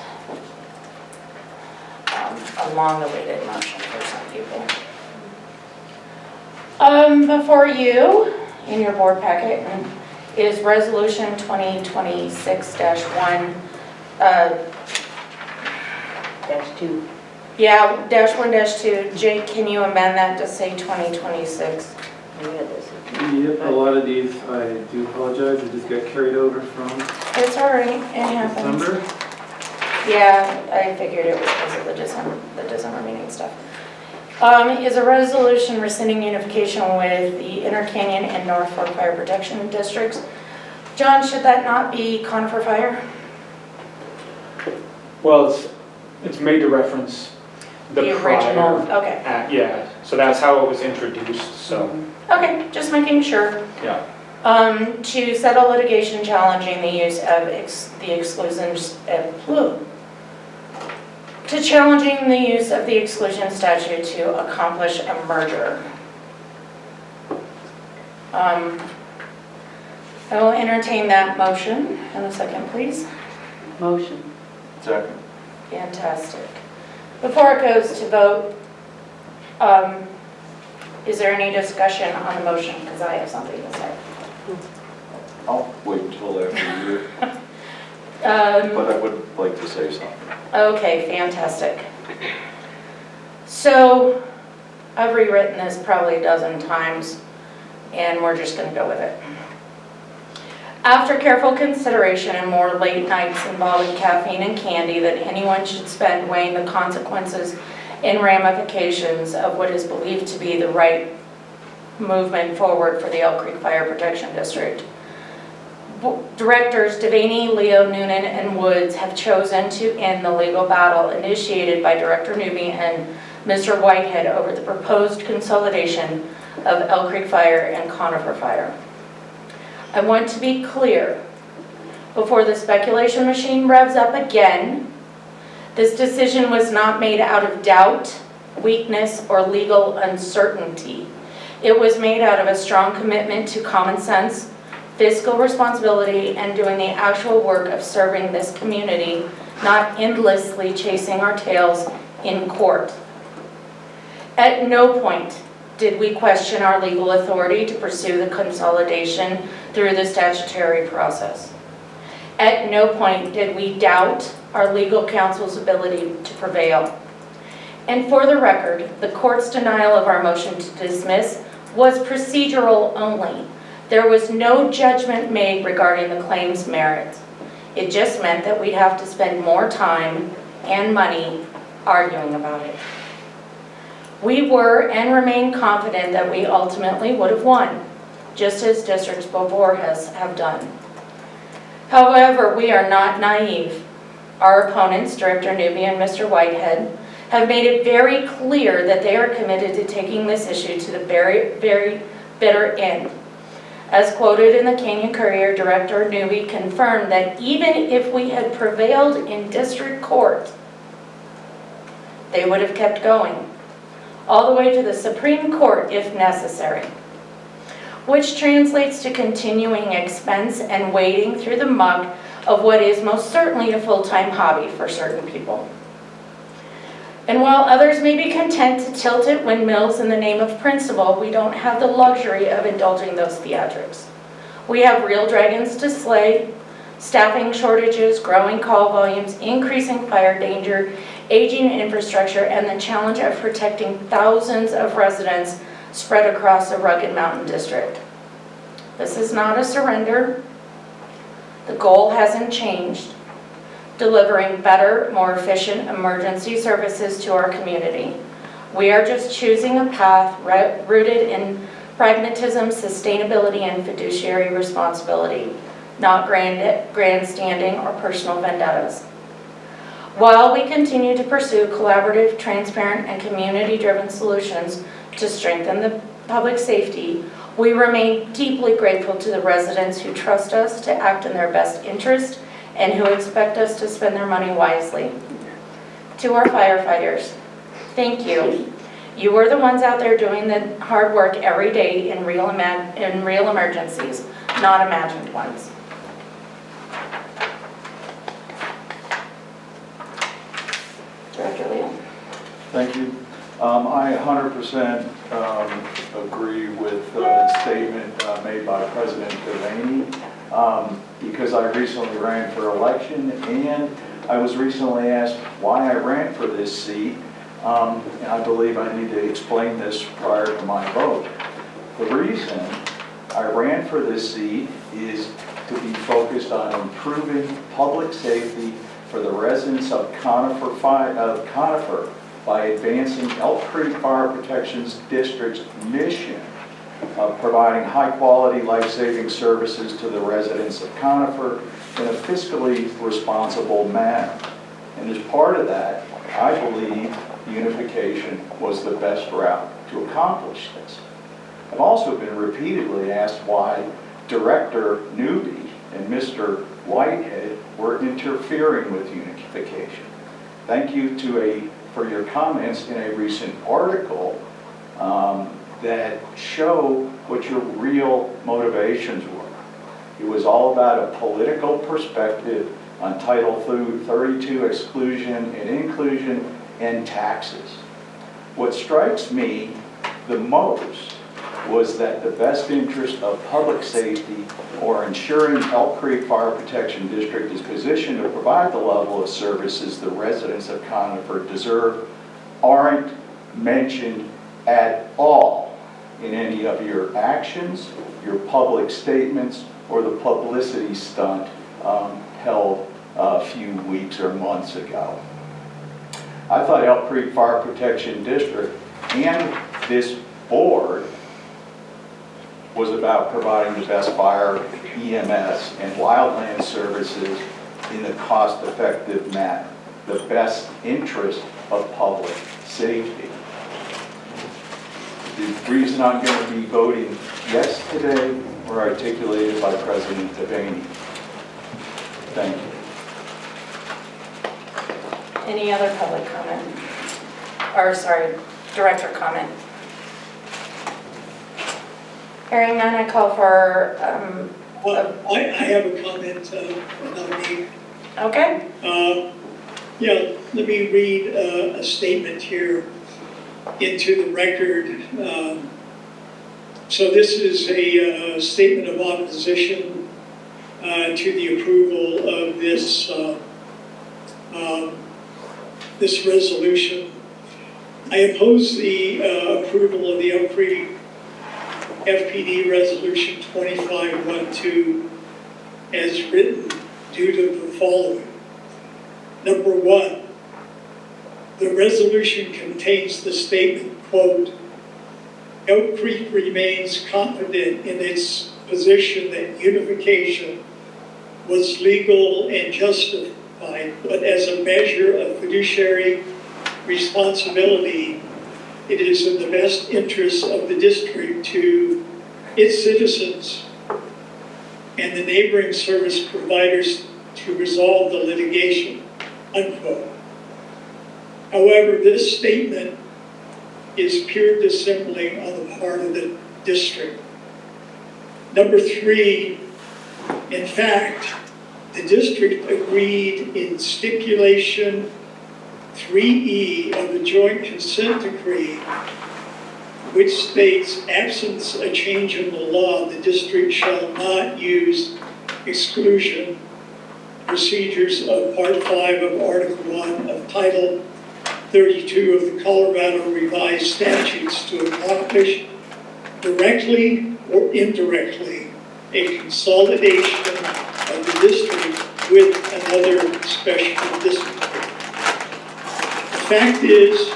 a long-awaited motion for some people. Before you, in your board packet, is Resolution 2026-1, -2. yeah, -1-2. Jake, can you amend that to say 2026? Yep, a lot of these, I do apologize, I just got carried over from It's all right, it happens. December. Yeah, I figured it was because of the December meeting stuff. Is a resolution rescinding unification with the Inner Canyon and North Fork Fire Protection Districts. John, should that not be Conifer Fire? Well, it's made to reference the original, prior okay. act, yeah, so that's how it was introduced, so, Okay, just making sure. yeah. To settle litigation challenging the use of the exclusions, to challenging the use of the exclusion statute to accomplish a merger. I will entertain that motion. In a second, please. Motion. Second. Fantastic. Before it goes to vote, is there any discussion on the motion? Because I have something to say. I'll wait until after you, but I would like to say something. Okay, fantastic. So, I've rewritten this probably a dozen times, and we're just going to go with it. After careful consideration and more late nights involving caffeine and candy than anyone should spend weighing the consequences and ramifications of what is believed to be the right movement forward for the Elk Creek Fire Protection District, Directors Devaney, Leo, Noonan, and Woods have chosen to end the legal battle initiated by Director Newby and Mr. Whitehead over the proposed consolidation of Elk Creek Fire and Conifer Fire. I want to be clear, before the speculation machine revs up again, this decision was not made out of doubt, weakness, or legal uncertainty. It was made out of a strong commitment to common sense, fiscal responsibility, and doing the actual work of serving this community, not endlessly chasing our tails in court. At no point did we question our legal authority to pursue the consolidation through the statutory process. At no point did we doubt our legal counsel's ability to prevail. And for the record, the court's denial of our motion to dismiss was procedural only. There was no judgment made regarding the claim's merits. It just meant that we'd have to spend more time and money arguing about it. We were and remain confident that we ultimately would have won, just as districts before us have done. However, we are not naive. Our opponents, Director Newby and Mr. Whitehead, have made it very clear that they are committed to taking this issue to the very, very bitter end. As quoted in the Canyon Courier, Director Newby confirmed that even if we had prevailed in district court, they would have kept going, all the way to the Supreme Court if necessary, which translates to continuing expense and wading through the muck of what is most certainly a full-time hobby for certain people. And while others may be content to tilt at windmills in the name of principle, we don't have the luxury of indulging those theatrics. We have real dragons to slay, staffing shortages, growing call volumes, increasing fire danger, aging infrastructure, and the challenge of protecting thousands of residents spread across a rugged mountain district. This is not a surrender. The goal hasn't changed. Delivering better, more efficient emergency services to our community. We are just choosing a path rooted in pragmatism, sustainability, and fiduciary responsibility, not grandstanding or personal vendettas. While we continue to pursue collaborative, transparent, and community-driven solutions to strengthen the public safety, we remain deeply grateful to the residents who trust us to act in their best interest and who expect us to spend their money wisely. To our firefighters, thank you. You are the ones out there doing the hard work every day in real emergencies, not imagined ones. Director Leo. Thank you. I 100% agree with the statement made by President Devaney, because I recently ran for election and I was recently asked why I ran for this seat, and I believe I need to explain this prior to my vote. The reason I ran for this seat is to be focused on improving public safety for the residents of Conifer by advancing Elk Creek Fire Protection District's mission of providing high-quality, life-saving services to the residents of Conifer in a fiscally responsible manner. And as part of that, I believe unification was the best route to accomplish this. I've also been repeatedly asked why Director Newby and Mr. Whitehead were interfering with unification. Thank you for your comments in a recent article that show what your real motivations were. It was all about a political perspective on Title 32 exclusion and inclusion and taxes. What strikes me the most was that the best interest of public safety or ensuring Elk Creek Fire Protection District is positioned to provide the level of services the residents of Conifer deserve aren't mentioned at all in any of your actions, your public statements, or the publicity stunt held a few weeks or months ago. I thought Elk Creek Fire Protection District and this board was about providing the best fire, EMS, and wildland services in a cost-effective manner, the best interest of public safety. The reason I'm going to be voting yes today were articulated by President Devaney. Thank you. Any other public comment? Or, sorry, director comment? Hearing none, I call for... I have a comment, nominee. Okay. Yeah, let me read a statement here into the record. So this is a statement of opposition to the approval of this this resolution. I oppose the approval of the Elk Creek FPD Resolution 2512 as written due to the following. Number one, the resolution contains the statement, quote, Elk Creek remains confident in its position that unification was legal and justified, but as a measure of fiduciary responsibility, it is in the best interest of the district to its citizens and the neighboring service providers to resolve the litigation, unquote. However, this statement is pure dissembling on the part of the district. Number 3, in fact, the district agreed in stipulation 3E of the joint consent decree, which states, absence a change in the law, the district shall not use exclusion procedures of Part 5 of Article 1 of Title 32 of the Colorado Revised Statutes to accomplish directly or indirectly a consolidation of the district with another special district. The fact is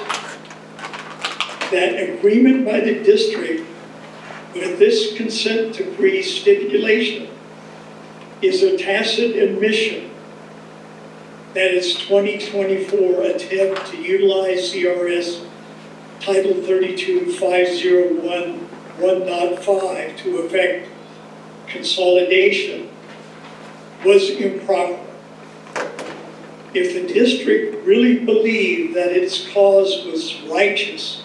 that agreement by the district with this consent decree stipulation is a tacit admission that its 2024 attempt to utilize CRS Title 32-501 1.5 to effect consolidation was improper. If the district really believed that its cause was righteous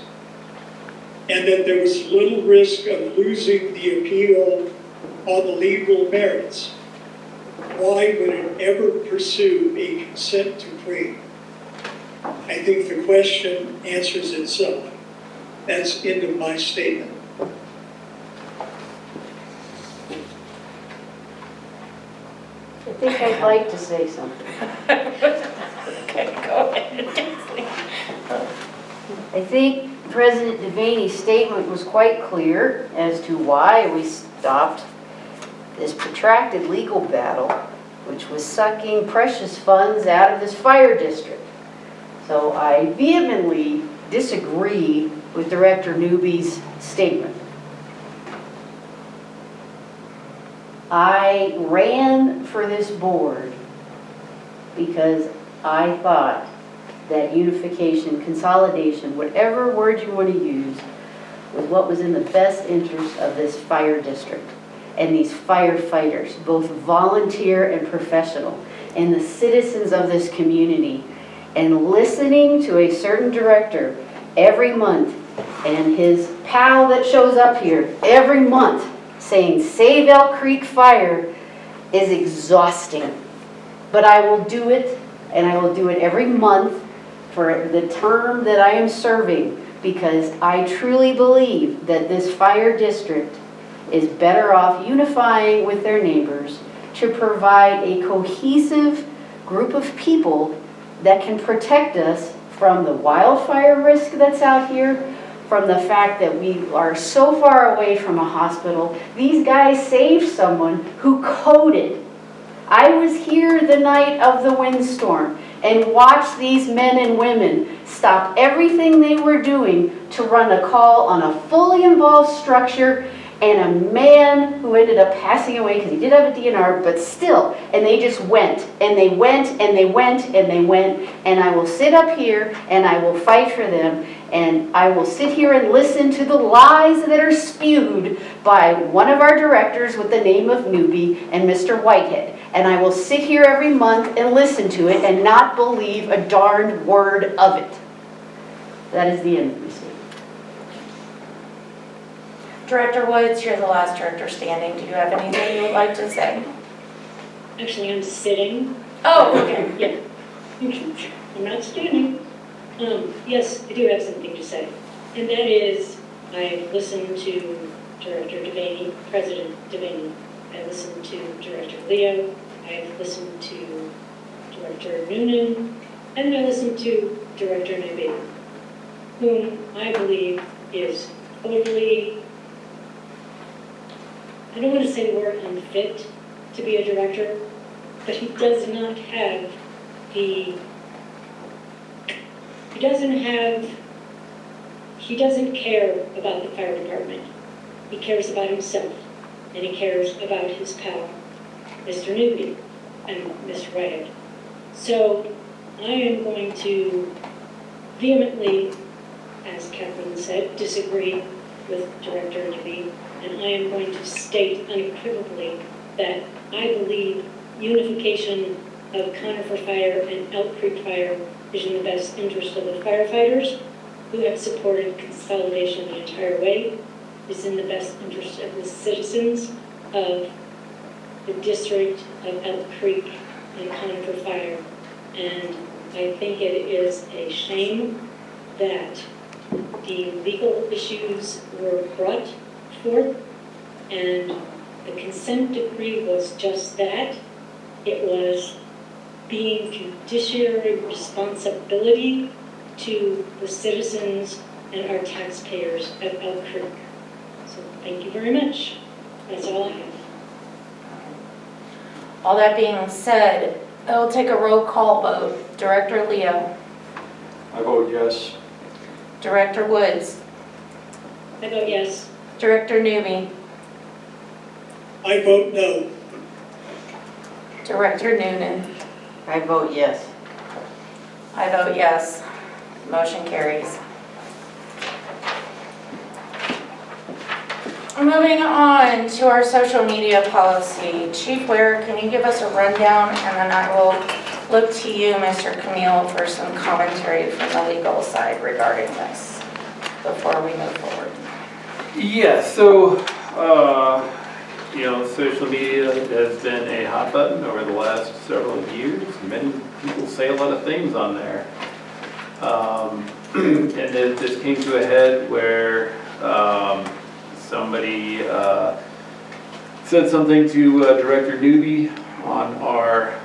and that there was little risk of losing the appeal on the legal merits, why would it ever pursue a consent decree? I think the question answers itself. That's the end of my statement. I think I'd like to say something. Okay, go ahead. I think President Devaney's statement was quite clear as to why we stopped this protracted legal battle, which was sucking precious funds out of this fire district. So I vehemently disagree with Director Newby's statement. I ran for this board because I thought that unification, consolidation, whatever word you want to use, was what was in the best interest of this fire district and these firefighters, both volunteer and professional, and the citizens of this community. And listening to a certain director every month and his pal that shows up here every month saying Save Elk Creek Fire is exhausting. But I will do it, and I will do it every month for the term that I am serving, because I truly believe that this fire district is better off unifying with their neighbors to provide a cohesive group of people that can protect us from the wildfire risk that's out here, from the fact that we are so far away from a hospital. These guys saved someone who coded. I was here the night of the windstorm and watched these men and women stop everything they were doing to run a call on a fully involved structure, and a man who ended up passing away because he did have a DNR, but still, and they just went, and they went, and they went, and they went, and I will sit up here, and I will fight for them, and I will sit here and listen to the lies that are spewed by one of our directors with the name of Newby and Mr. Whitehead, and I will sit here every month and listen to it and not believe a darned word of it. That is the end of my statement. Director Woods, you're the last director standing. Do you have anything you would like to say? Actually, I'm sitting. Oh, okay. Yeah. I'm not standing. Yes, I do have something to say. And that is, I've listened to Director Devaney, President Devaney. I listened to Director Leo. I've listened to Director Noonan. And I listened to Director Newby, whom I believe is overly, I don't want to say the word unfit to be a director, but he does not have he doesn't care about the fire department. He cares about himself, and he cares about his pal, Mr. Newby and Mr. Whitehead. So I am going to vehemently, as Catherine said, disagree with Director Newby, and I am going to state unequivocally that I believe unification of Conifer Fire and Elk Creek Fire is in the best interest of the firefighters who have supported consolidation the entire way, is in the best interest of the citizens of the district of Elk Creek and Conifer Fire. And I think it is a shame that the legal issues were brought forth, and the consent decree was just that. It was being fiduciary responsibility to the citizens and our taxpayers of Elk Creek. So thank you very much. That's all I have. All that being said, I will take a roll call vote. Director Leo. I vote yes. Director Woods. I vote yes. Director Newby. I vote no. Director Noonan. I vote yes. I vote yes. Motion carries. Moving on to our social media policy. Chief Ware, can you give us a rundown, and then I will look to you, Mr. Camille, for some commentary from the legal side regarding this before we move forward. Yeah, so, social media has been a hot button over the last several years. Many people say a lot of things on there. And then this came to a head where somebody said something to Director Newby on our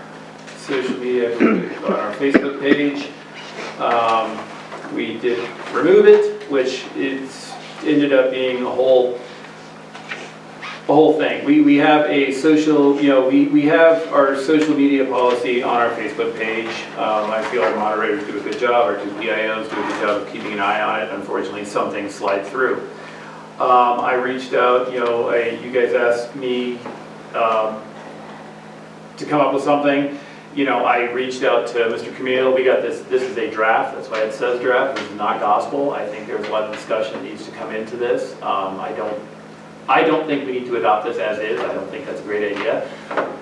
social media, on our Facebook page. We did remove it, which it's ended up being a whole thing. We have a social, we have our social media policy on our Facebook page. I feel our moderators do a good job, our two PIOs do a good job of keeping an eye on it. Unfortunately, some things slide through. I reached out, you guys asked me to come up with something. I reached out to Mr. Camille. We got this is a draft, that's why it says draft, this is not gospel. I think there's a lot of discussion that needs to come into this. I don't think we need to adopt this as is. I don't think that's a great idea.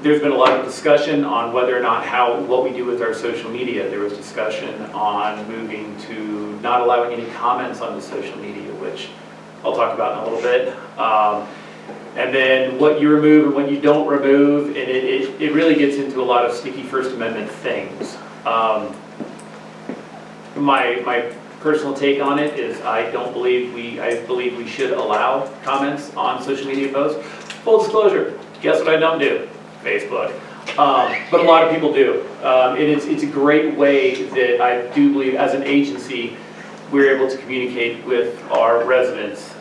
There's been a lot of discussion on whether or not what we do with our social media. There was discussion on moving to not allowing any comments on the social media, which I'll talk about in a little bit. And then what you remove and what you don't remove, and it really gets into a lot of sticky First Amendment things. My personal take on it is I believe we should allow comments on social media posts. Full disclosure, guess what I don't do? Facebook. But a lot of people do. And it's a great way that I do believe as an agency we're able to communicate with our residents.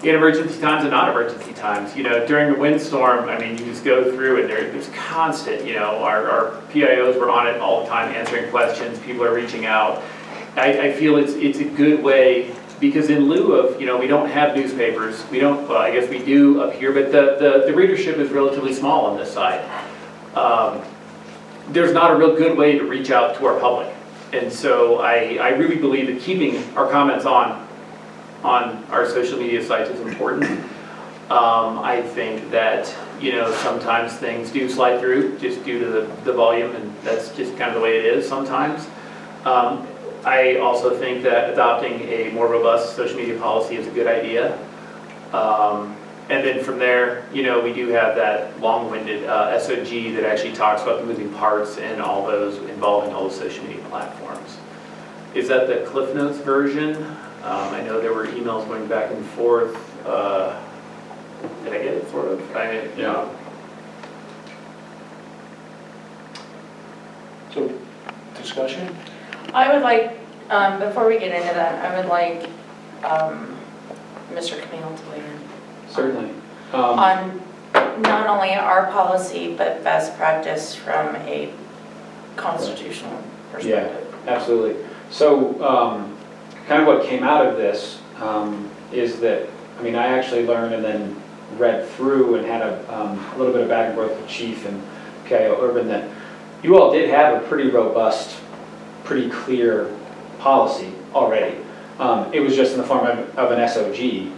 In emergency times and non-emergency times. During the windstorm, you just go through and there's constant, our PIOs were on it all the time answering questions, people are reaching out. I feel it's a good way, because in lieu of, we don't have newspapers, I guess we do up here, but the readership is relatively small on this side. There's not a real good way to reach out to our public. And so I really believe that keeping our comments on our social media sites is important. I think that, sometimes things do slide through just due to the volume, and that's just kind of the way it is sometimes. I also think that adopting a more robust social media policy is a good idea. And then from there, we do have that long-winded SOG that actually talks about the moving parts and all those involving all the social media platforms. Is that the Cliff Notes version? I know there were emails going back and forth. Did I get it, sort of? Yeah. So, discussion? I would like, before we get into that, I would like Mr. Camille to weigh in. Certainly. On not only our policy, but best practice from a constitutional perspective. Yeah, absolutely. So, kind of what came out of this is that, I actually learned and then read through and had a little bit of back and forth with Chief and PIO Urban that you all did have a pretty robust, pretty clear policy already. It was just in the form of an SOG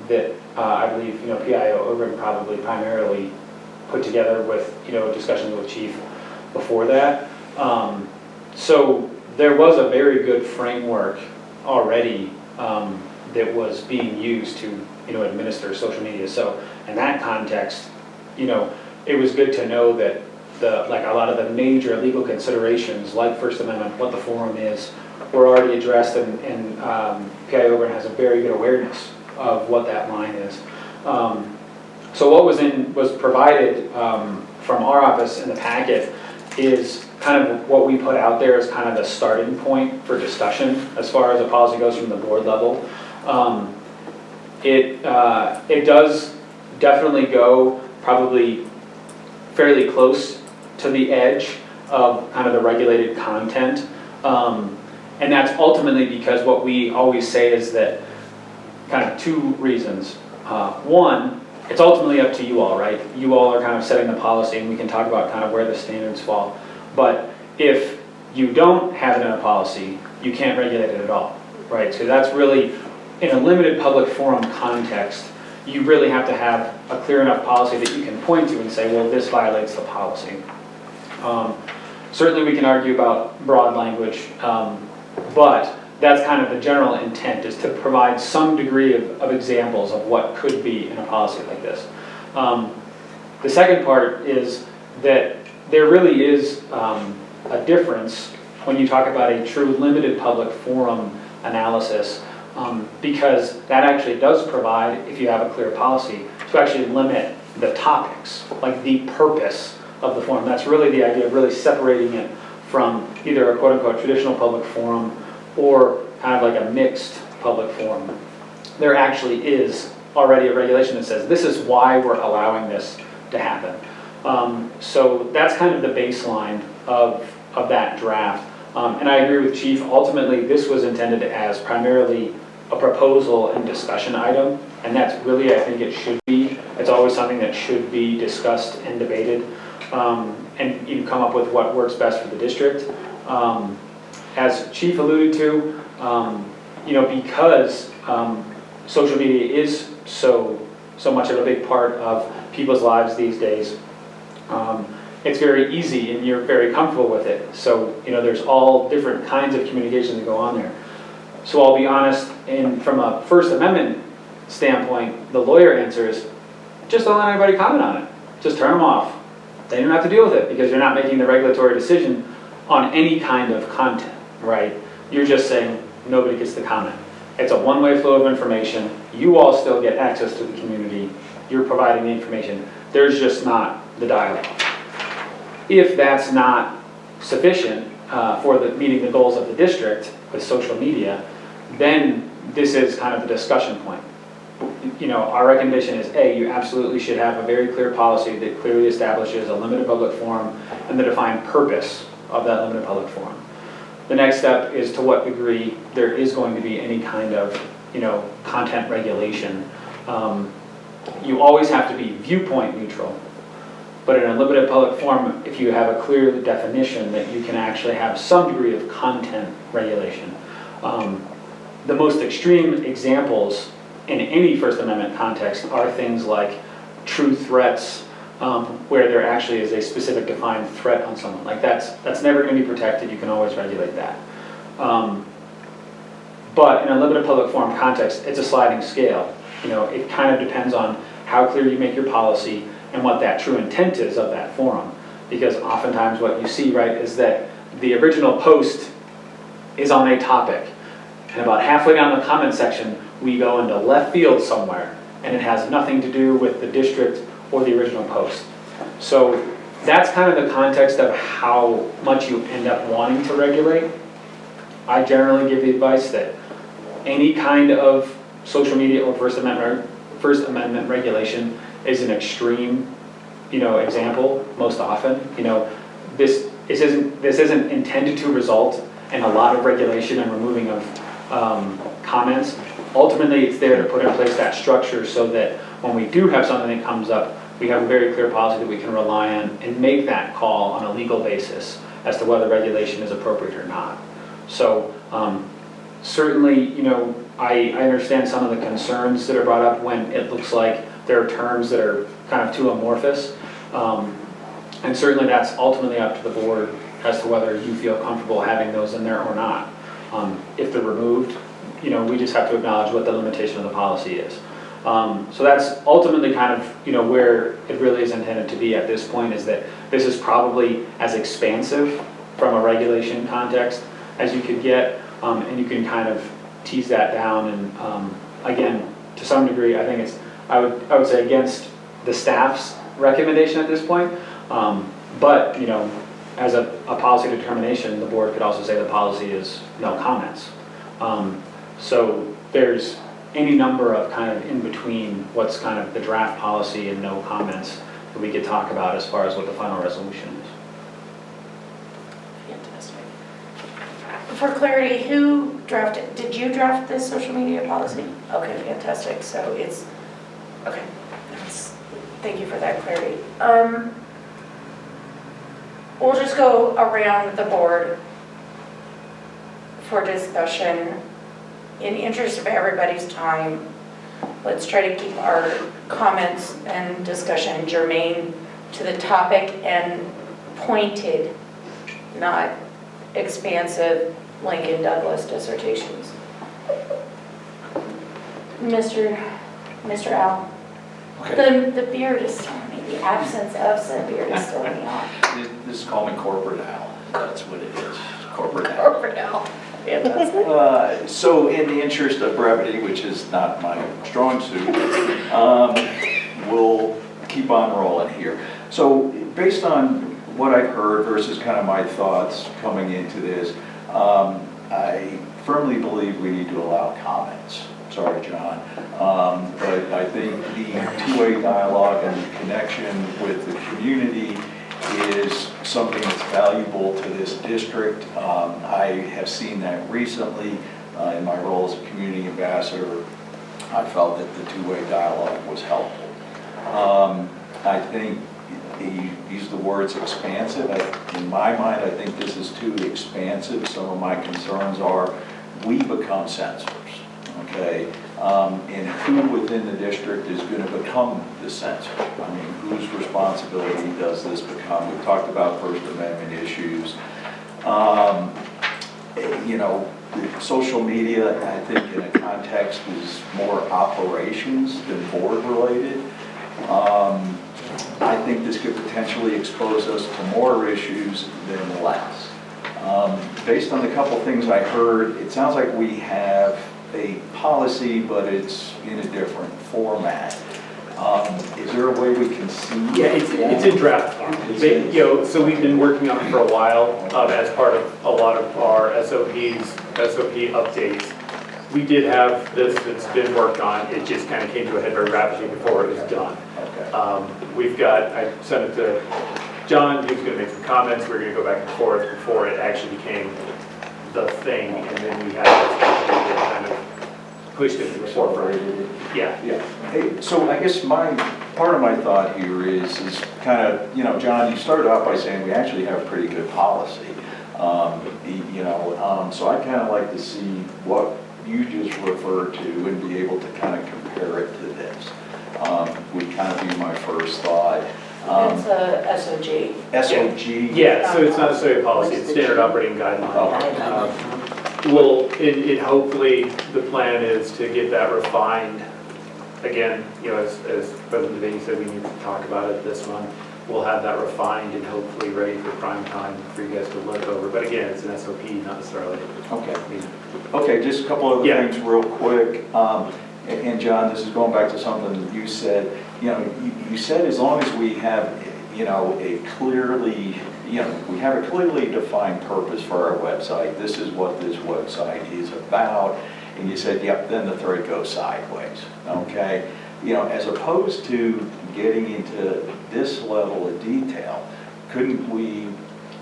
that I believe PIO Urban probably primarily put together with, discussions with Chief before that. So there was a very good framework already that was being used to, administer social media. So in that context, it was good to know that a lot of the major legal considerations, like First Amendment, what the forum is, were already addressed, and PI Oberyn has a very good awareness of what that line is. So what was provided from our office in the packet is kind of what we put out there as kind of the starting point for discussion as far as the policy goes from the board level. It does definitely go probably fairly close to the edge of kind of the regulated content. And that's ultimately because what we always say is that kind of two reasons. One, it's ultimately up to you all, right? You all are kind of setting the policy, and we can talk about kind of where the standards fall. But if you don't have it in a policy, you can't regulate it at all, right? So that's really, in a limited public forum context, you really have to have a clear enough policy that you can point to and say, well, this violates the policy. Certainly we can argue about broad language, but that's kind of the general intent, is to provide some degree of examples of what could be in a policy like this. The second part is that there really is a difference when you talk about a true limited public forum analysis, because that actually does provide, if you have a clear policy, to actually limit the topics, like the purpose of the forum. That's really the idea of really separating it from either a quote-unquote traditional public forum or kind of like a mixed public forum. There actually is already a regulation that says this is why we're allowing this to happen. So that's kind of the baseline of that draft. And I agree with Chief, ultimately this was intended as primarily a proposal and discussion item, and that's really, I think it should be. It's always something that should be discussed and debated, and you come up with what works best for the district. As Chief alluded to, because social media is so much of a big part of people's lives these days, it's very easy and you're very comfortable with it. So, there's all different kinds of communication that go on there. So I'll be honest, and from a First Amendment standpoint, the lawyer answer is, just don't let anybody comment on it. Just turn them off. They don't have to deal with it because you're not making the regulatory decision on any kind of content, right? You're just saying nobody gets to comment. It's a one-way flow of information. You all still get access to the community. You're providing the information. There's just not the dialogue. If that's not sufficient for meeting the goals of the district with social media, then this is kind of the discussion point. Our recommendation is, A, you absolutely should have a very clear policy that clearly establishes a limited public forum and the defined purpose of that limited public forum. The next step is to what degree there is going to be any kind of, content regulation. You always have to be viewpoint neutral, but in a limited public forum, if you have a clear definition, that you can actually have some degree of content regulation. The most extreme examples in any First Amendment context are things like true threats, where there actually is a specific defined threat on someone. Like that's never going to be protected. You can always regulate that. But in a limited public forum context, it's a sliding scale. It kind of depends on how clear you make your policy and what that true intent is of that forum. Because oftentimes what you see, right, is that the original post is on a topic, and about halfway down the comment section, we go into left field somewhere, and it has nothing to do with the district or the original post. So that's kind of the context of how much you end up wanting to regulate. I generally give the advice that any kind of social media or First Amendment regulation is an extreme, example most often. This isn't intended to result in a lot of regulation and removing of comments. Ultimately, it's there to put in place that structure so that when we do have something that comes up, we have a very clear policy that we can rely on and make that call on a legal basis as to whether regulation is appropriate or not. So certainly, I understand some of the concerns that are brought up when it looks like there are terms that are kind of too amorphous. And certainly that's ultimately up to the board as to whether you feel comfortable having those in there or not. If they're removed, we just have to acknowledge what the limitation of the policy is. So that's ultimately kind of, where it really is intended to be at this point, is that this is probably as expansive from a regulation context as you could get, and you can kind of tease that down. And again, to some degree, I think I would say against the staff's recommendation at this point. But, as a policy determination, the board could also say the policy is no comments. So there's any number of kind of in between what's kind of the draft policy and no comments that we could talk about as far as what the final resolution is. Fantastic. For clarity, who drafted, did you draft this social media policy? Okay, fantastic. So it's, okay. Thank you for that clarity. We'll just go around the board for discussion. In the interest of everybody's time, let's try to keep our comments and discussion germane to the topic and pointed, not expansive Lincoln Douglas dissertations. Mr. Al, the beard is throwing me, the absence of said beard is throwing me off. This is called me Corporate Al. That's what it is, Corporate Al. Corporate Al. Fantastic. So in the interest of brevity, which is not my strong suit, we'll keep on rolling here. So based on what I've heard versus kind of my thoughts coming into this, I firmly believe we need to allow comments. Sorry, John. But I think the two-way dialogue and the connection with the community is something that's valuable to this district. I have seen that recently in my role as a community ambassador. I felt that the two-way dialogue was helpful. I think he used the words expansive. In my mind, I think this is too expansive. Some of my concerns are we become censors, okay? And who within the district is going to become the censor? I mean, whose responsibility does this become? We've talked about First Amendment issues. Social media, I think in a context is more operations than board related. I think this could potentially expose us to more issues than less. Based on the couple things I heard, it sounds like we have a policy, but it's in a different format. Is there a way we can see? Yeah, it's in draft form. So we've been working on it for a while as part of a lot of our SOP updates. We did have this that's been worked on. It just kind of came to a head very rapidly before it was done. Okay. I sent it to John, who's going to make some comments. We're going to go back and forth before it actually became the thing, and then we had this kind of pushed it to the forefront. Yeah. Hey, so I guess part of my thought here is kind of, John, you started off by saying we actually have pretty good policy. So I kind of like to see what you just referred to and be able to kind of compare it to this. Would kind of be my first thought. It's a SOG. SOG? Yeah, so it's not necessarily a policy, it's standard operating guideline. It hopefully, the plan is to get that refined. Again, as President Devaney said, we need to talk about it this month. We'll have that refined and hopefully ready for prime time for you guys to look over. But again, it's an SOP, not necessarily. Okay, just a couple other things real quick. And John, this is going back to something that you said. You said as long as we have, a clearly defined purpose for our website, this is what this website is about, and you said, yep, then the thread goes sideways, okay? As opposed to getting into this level of detail, couldn't we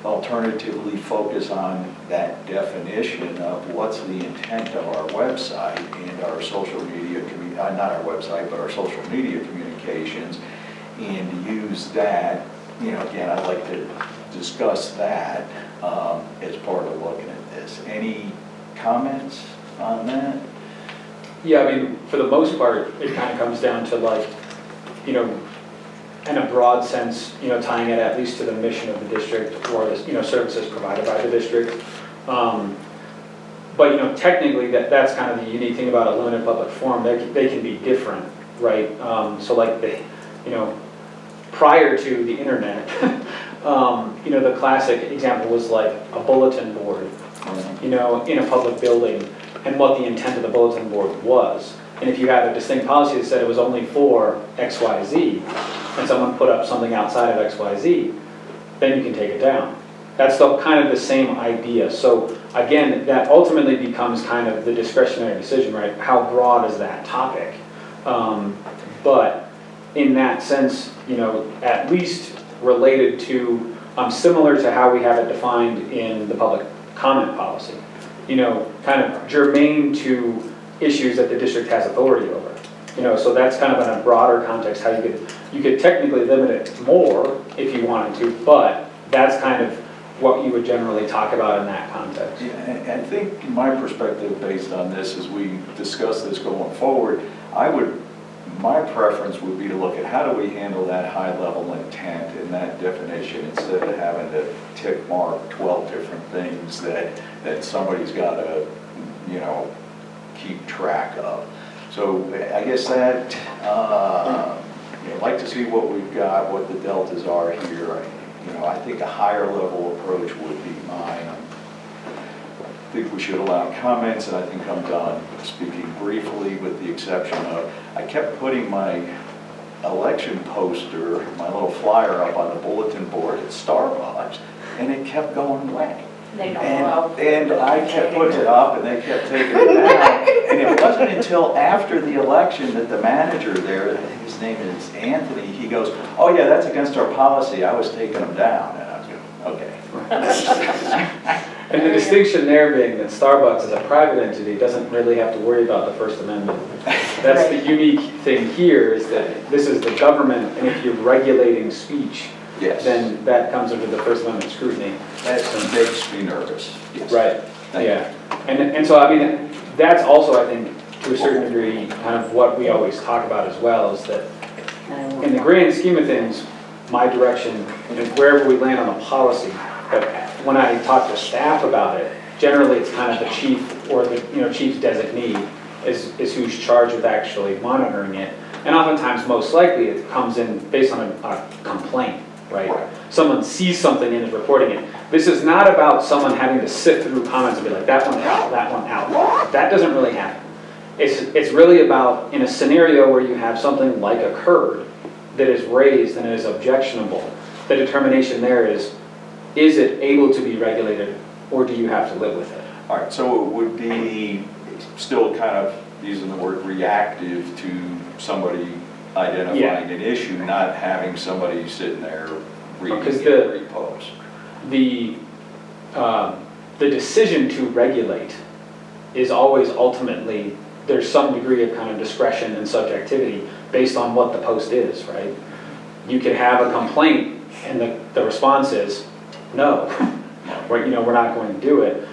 alternatively focus on that definition of what's the intent of our website and our social media, not our website, but our social media communications, and use that, again, I'd like to discuss that as part of looking at this. Any comments on that? Yeah, I mean, for the most part, it kind of comes down to in a broad sense, tying it at least to the mission of the district or the, services provided by the district. But technically, that's kind of the unique thing about a limited public forum. They can be different, right? So like prior to the internet, the classic example was like a bulletin board, in a public building, and what the intent of the bulletin board was. And if you had a distinct policy that said it was only for XYZ, and someone put up something outside of XYZ, then you can take it down. That's kind of the same idea. So again, that ultimately becomes kind of the discretionary decision, right? How broad is that topic? But in that sense, at least related to, similar to how we have it defined in the public comment policy, kind of germane to issues that the district has authority over. So that's kind of in a broader context how you could technically limit it more if you wanted to, but that's kind of what you would generally talk about in that context. Yeah, and I think my perspective based on this as we discuss this going forward, my preference would be to look at how do we handle that high level intent in that definition instead of having to tick mark 12 different things that somebody's got to, keep track of. So I guess that, I'd like to see what we've got, what the deltas are here. I think a higher level approach would be mine. I think we should allow comments, and I think I'm done speaking briefly with the exception of, I kept putting my election poster, my little flyer up on the bulletin board at Starbucks, and it kept going away. They don't allow. And I kept putting it up, and they kept taking it down. And it wasn't until after the election that the manager there, I think his name is Anthony, he goes, "Oh yeah, that's against our policy. I was taking them down." And I was going, okay. And the distinction there being that Starbucks as a private entity doesn't really have to worry about the First Amendment. That's the unique thing here, is that this is the government, and if you're regulating speech, yes, then that comes under the First Amendment scrutiny. That makes me nervous. Yes. Right. Thank Yeah. And so, I mean, that's also, I think, to a certain degree, kind of what we always talk about as well, is that in the grand scheme of things, my direction, and wherever we land on a policy, but when I talk to staff about it, generally it's kind of the chief or the chief's designee is who's charged with actually monitoring it. And oftentimes, most likely, it comes in based on a complaint, right? Someone sees something and is reporting it. This is not about someone having to sift through comments and be like, that one out, that one out. That doesn't really happen. It's really about, in a scenario where you have something like occurred that is raised and is objectionable, the determination there is it able to be regulated, or do you have to live with it? All right, so it would be still kind of using the word reactive to somebody identifying an issue, not having somebody sitting there reading every post. The decision to regulate is always ultimately, there's some degree of kind of discretion and subjectivity based on what the post is, right? You could have a complaint and the response is, no, we're not going to do it.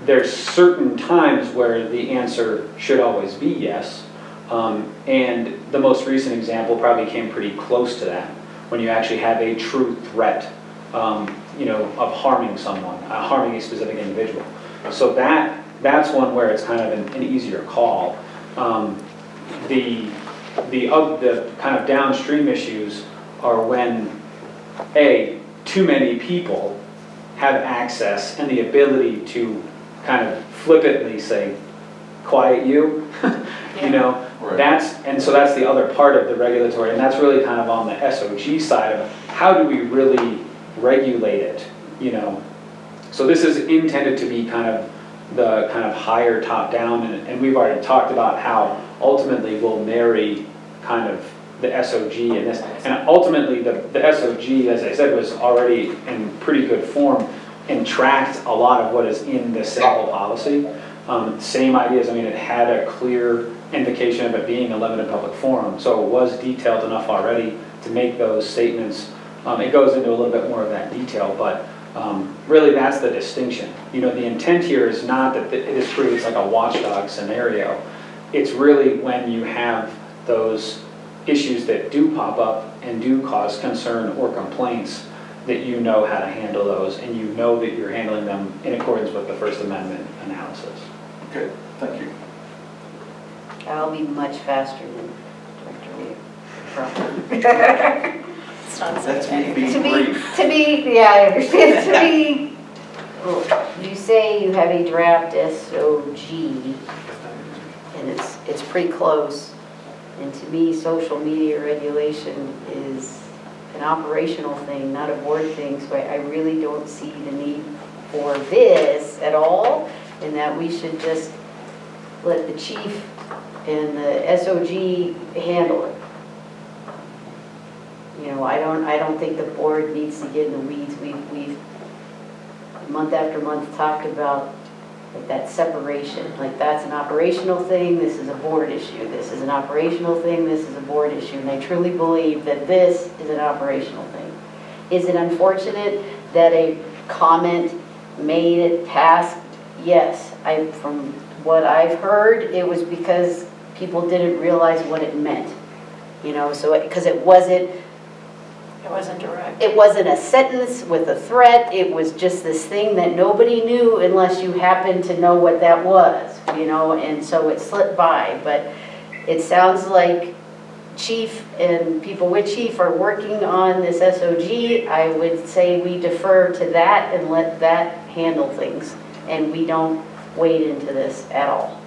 There's certain times where the answer should always be yes. And the most recent example probably came pretty close to that, when you actually have a true threat, of harming someone, harming a specific individual. So that's one where it's kind of an easier call. The kind of downstream issues are when too many people have access and the ability to kind of flippantly say, quiet you, Right. So that's the other part of the regulatory, and that's really kind of on the SOG side of how do we really regulate it, So this is intended to be kind of the kind of higher top down, and we've already talked about how ultimately we'll marry kind of the SOG in this, and ultimately the SOG, as I said, was already in pretty good form and tracked a lot of what is in the sample policy. Same ideas, it had a clear indication of it being a limited public forum, so it was detailed enough already to make those statements. It goes into a little bit more of that detail, but really that's the distinction. The intent here is not that this creates like a watchdog scenario. It's really when you have those issues that do pop up and do cause concern or complaints, that you know how to handle those and you know that you're handling them in accordance with the First Amendment analysis. Okay, thank you. I'll be much faster than Director Lee. It's not That's me being To brief. be, yeah, I understand, to be, you say you have a draft SOG, and it's pretty close, and to me, social media regulation is an operational thing, not a board thing, so I really don't see the need for this at all, and that we should just let the chief and the SOG handle it. You know, I don't think the board needs to get in the weeds. We've month after month talked about like that separation, like that's an operational thing, this is a board issue, this is an operational thing, this is a board issue, and I truly believe that this is an operational thing. Is it unfortunate that a comment made it past? Yes, from what I've heard, it was because people didn't realize what it meant, you know, so because it wasn't direct. It wasn't a sentence with a threat. It was just this thing that nobody knew unless you happened to know what that was, you know, and so it slipped by. But it sounds like Chief and people with Chief are working on this SOG. I would say we defer to that and let that handle things, and we don't wade into this at all.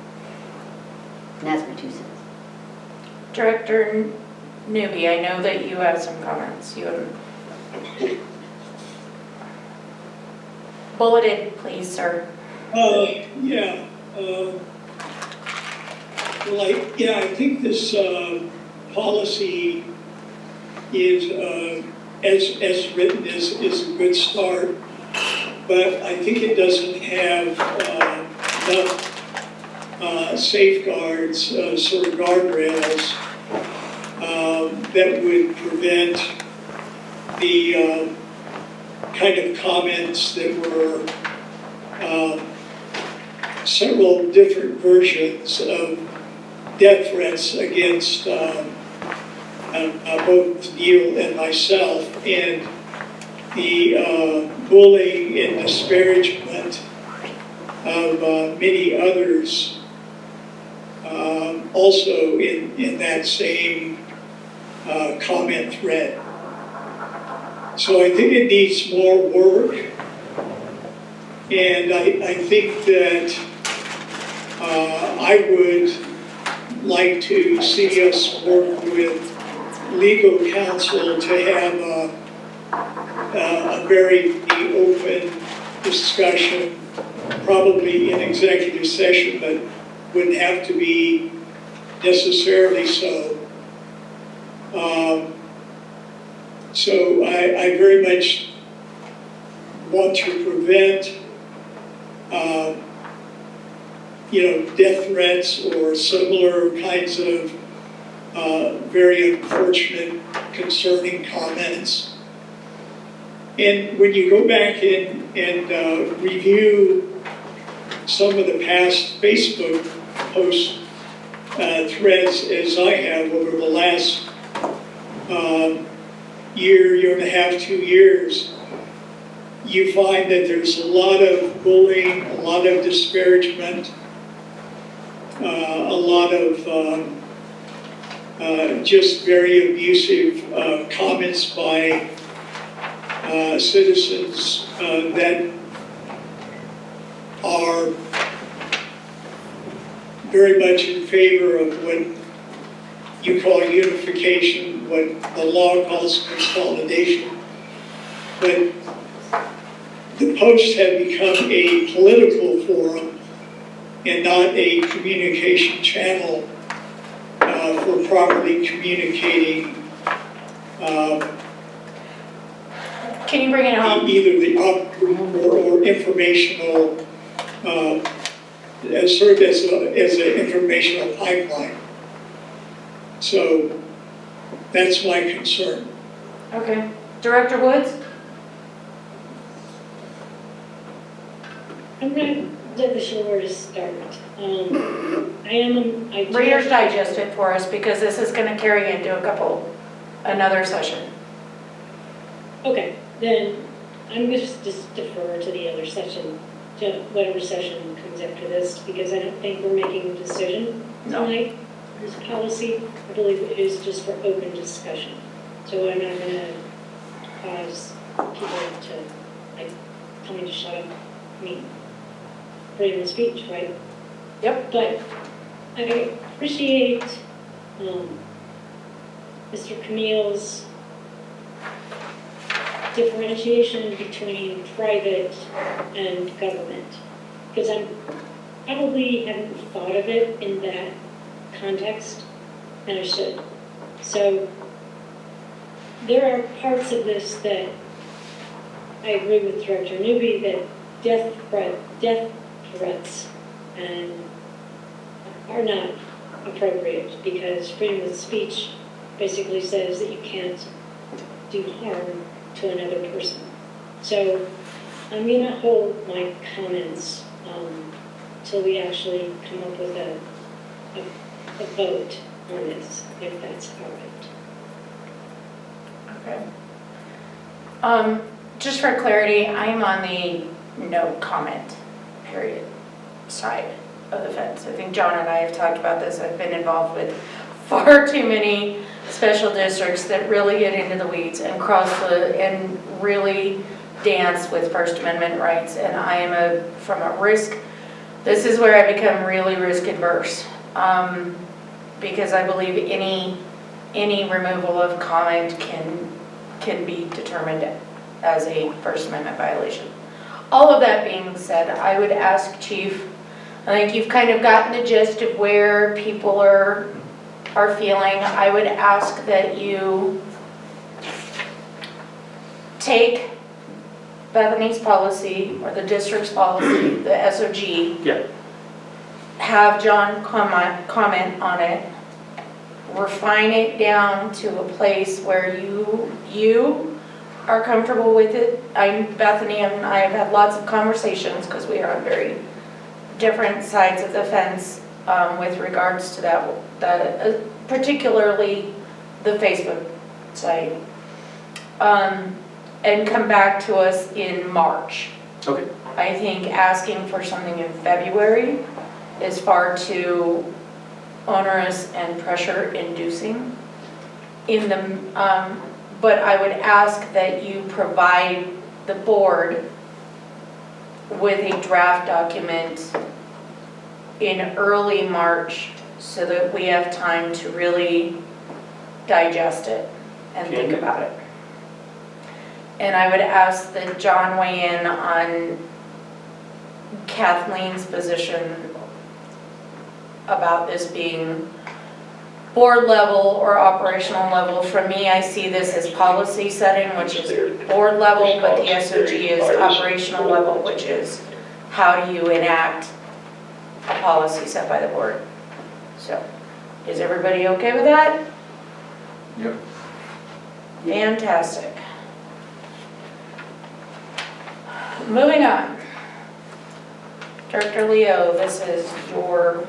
And that's my 2 cents. Director Newby, I know that you have some comments. You have bulleted, please, sir. Yeah. I think this policy is, as written, is a good start, but I think it doesn't have enough safeguards, sort of guardrails, that would prevent the kind of comments that were several different versions of death threats against both Neil and myself, and the bullying and disparagement of many others also in that same comment thread. So I think it needs more work, and I think that I would like to see us work with legal counsel to have a very open discussion, probably in executive session, but wouldn't have to be necessarily so. So I very much want to prevent, death threats or similar kinds of very unfortunate, concerning comments. And when you go back and review some of the past Facebook post threads, as I have over the last year and a half, 2 years, you find that there's a lot of bullying, a lot of disparagement, a lot of just very abusive comments by citizens that are very much in favor of what you call unification, what the law calls consolidation. But the posts have become a political forum and not a communication channel for properly communicating Can you bring it home? either the or informational, served as an informational pipeline. So that's my concern. Okay. Director Woods? I'm gonna let the show where to start. I do- Reader's Digest it for us, because this is gonna carry into another session. Okay, then I'm gonna just defer to the other session, to whatever session comes after this, because I don't think we're making a decision No. tonight. This policy, I believe it is just for open discussion. So I'm not gonna cause people to, like, tell me to shut up. I mean, freedom of speech, right? Yep. But I appreciate Mr. Camille's differentiation between private and government, because I probably haven't thought of it in that context, and I should. So there are parts of this that I agree with Director Newby, that death threats and are not appropriate, because freedom of speech basically says that you can't do harm to another person. So I'm going to hold my comments till we actually come up with a vote on this, if that's all right. Okay. Just for clarity, I am on the no comment period side of the fence. I think John and I have talked about this. I've been involved with far too many special districts that really get into the weeds and and really dance with First Amendment rights. And I am from a risk, this is where I become really risk adverse. Because I believe any removal of comment can be determined as a First Amendment violation. All of that being said, I would ask Chief, I think you've kind of gotten the gist of where people are feeling. I would ask that you take Bethany's policy or the district's policy, the SOG. Yeah. Have John comment on it. Refine it down to a place where you are comfortable with it. Bethany and I have had lots of conversations, because we are on very different sides of the fence with regards to that particularly the Facebook site, and come back to us in March. Okay. I think asking for something in February is far too onerous and pressure inducing. But I would ask that you provide the board with a draft document in early March, so that we have time to really digest it and think about it. And I would ask that John weigh in on Kathleen's position about this being board level or operational level. For me, I see this as policy setting, which is board level, but the SOG is operational level, which is how do you enact a policy set by the board. So, is everybody okay with that? Yep. Fantastic. Moving on. Director Leo, this is your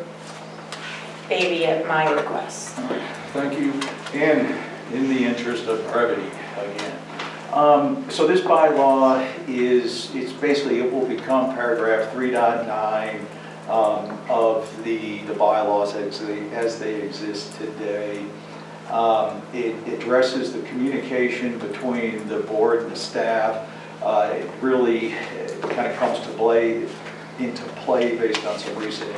baby at my request. Thank you. And in the interest of brevity, again. So this bylaw it's basically, it will become paragraph 3.9 of the bylaws as they exist today. It addresses the communication between the board and the staff. It really kind of comes into play based on some recent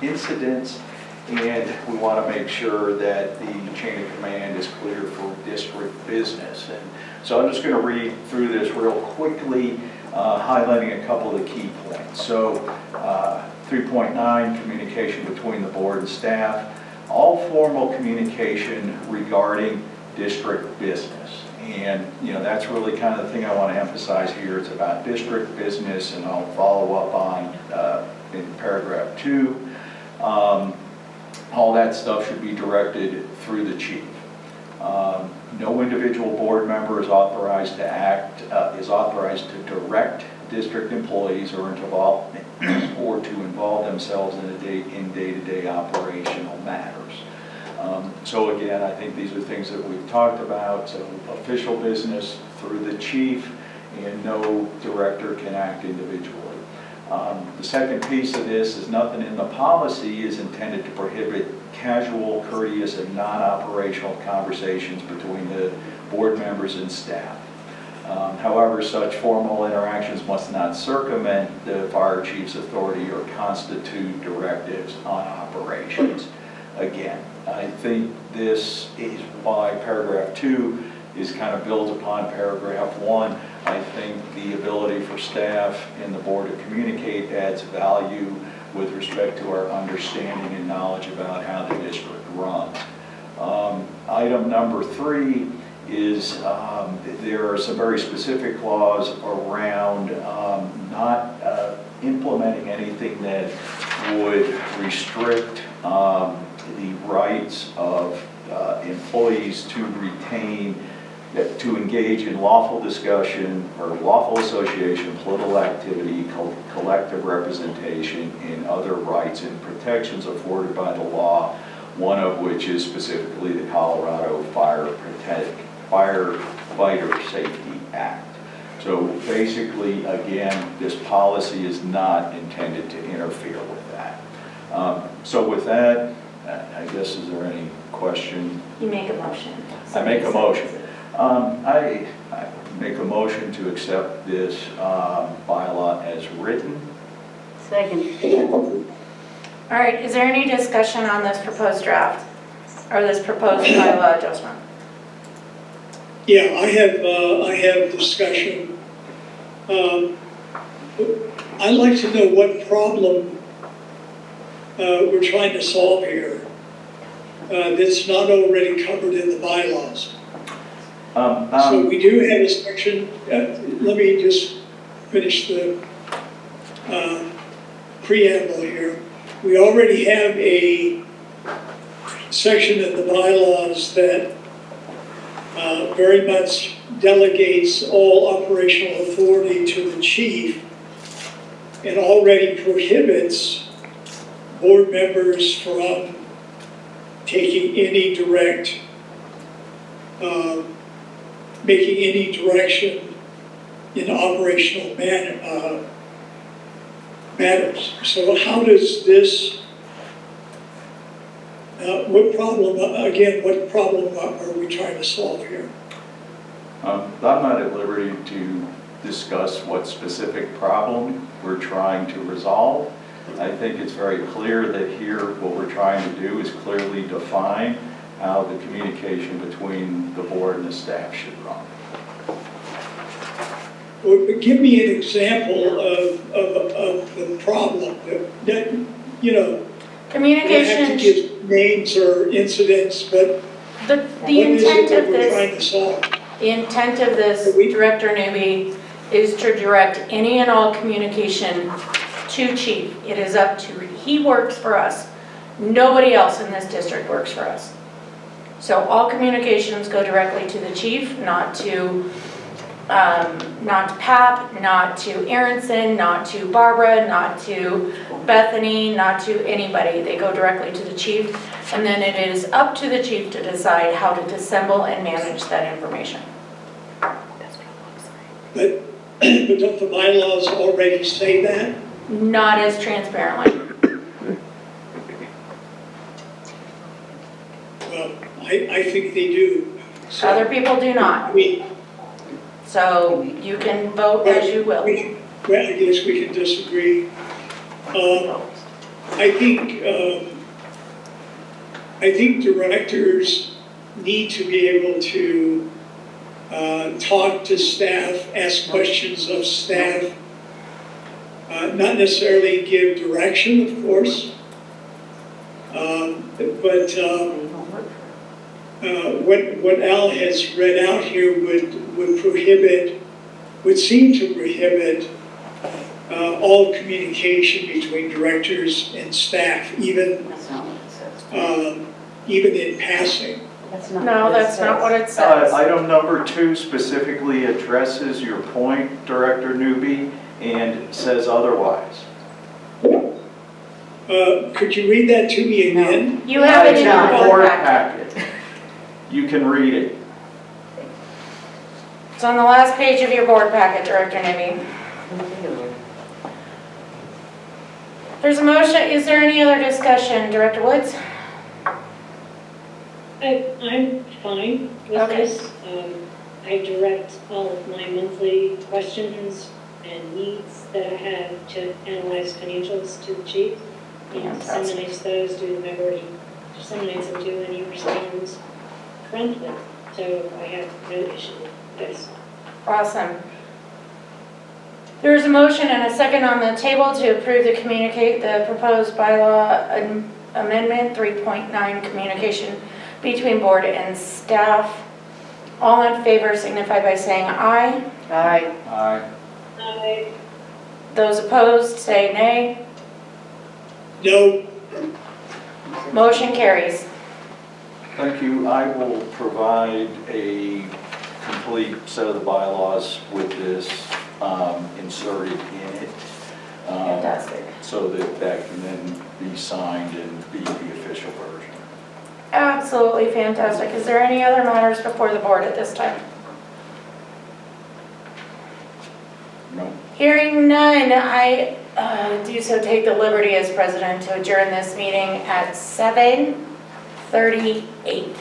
incidents, and we want to make sure that the chain of command is clear for district business. And so I'm just going to read through this real quickly, highlighting a couple of the key points. So 3.9, communication between the board and staff. All formal communication regarding district business. And, that's really kind of the thing I want to emphasize here. It's about district business, and I'll follow up on in paragraph 2. All that stuff should be directed through the chief. No individual board member is authorized to direct district employees or to involve themselves in day-to-day operational matters. So again, I think these are things that we've talked about. So official business through the chief, and no director can act individually. The second piece of this is nothing in the policy is intended to prohibit casual, courteous, and non-operational conversations between the board members and staff. However, such formal interactions must not circumvent the fire chief's authority or constitute directives on operations. Again, I think this is why paragraph 2 is kind of builds upon paragraph 1. I think the ability for staff and the board to communicate adds value with respect to our understanding and knowledge about how the district runs. Item number 3 is there are some very specific laws around not implementing anything that would restrict the rights of employees to engage in lawful discussion or lawful association, political activity, collective representation, and other rights and protections afforded by the law, one of which is specifically the Colorado Firefighter Safety Act. So basically, again, this policy is not intended to interfere with that. So with that, I guess, is there any question? You make a motion. I make a motion. I make a motion to accept this bylaw as written. Second. All right, is there any discussion on this proposed draft or this proposed bylaw adjustment? Yeah, I have discussion. I'd like to know what problem we're trying to solve here that's not already covered in the bylaws. So we do have a section, let me just finish the preamble here. We already have a section in the bylaws that very much delegates all operational authority to the chief and already prohibits board members from taking any direct, making any direction in operational matters. So how does this, what problem are we trying to solve here? I'm not at liberty to discuss what specific problem we're trying to resolve. I think it's very clear that here what we're trying to do is clearly define how the communication between the board and the staff should run. Well, give me an example of the problem that you know. Communication. You don't have to give names or incidents, but The intent of we're trying to this, solve? the intent of this director newbie is to direct any and all communication to chief. It is up to, he works for us. Nobody else in this district works for us. So all communications go directly to the chief, not to Pap, not to Aronson, not to Barbara, not to Bethany, not to anybody. They go directly to the chief, and then it is up to the chief to decide how to dissemble and manage that information. But don't the bylaws already say that? Not as transparently. Well, I think they do. So, Other people do not. I mean, So you can vote as you will. well, I guess we can disagree. I think directors need to be able to talk to staff, ask questions of staff, not necessarily give direction, of course, but what Al has read out here would seem to prohibit all communication between directors and staff, even in passing. That's not No, what it that's not says. what it says. Item number 2 specifically addresses your point, Director Newby, and says otherwise. Could you read that to me again? You have it in It's your in the board packet. You can read it. It's on the last page of your board packet, Director Nibby. There's a motion. Is there any other discussion, Director Woods? I'm fine with Okay. this. I direct all of my monthly questions and needs that I have to analyze financials to the chief. He disseminates those, I've already disseminated them to, and he responds promptly. So I have no issue with this. Awesome. There's a motion and a second on the table to approve the proposed bylaw amendment 3.9 communication between board and staff. All in favor signify by saying aye. Aye. Aye. Those opposed say nay. No, Motion carries. Thank you. I will provide a complete set of the bylaws with this inserted in it. Fantastic. So that that can then be signed and be the official version. Absolutely fantastic. Is there any other matters before the board at this time? No? Hearing none, I do so take the liberty as president to adjourn this meeting at 7:38.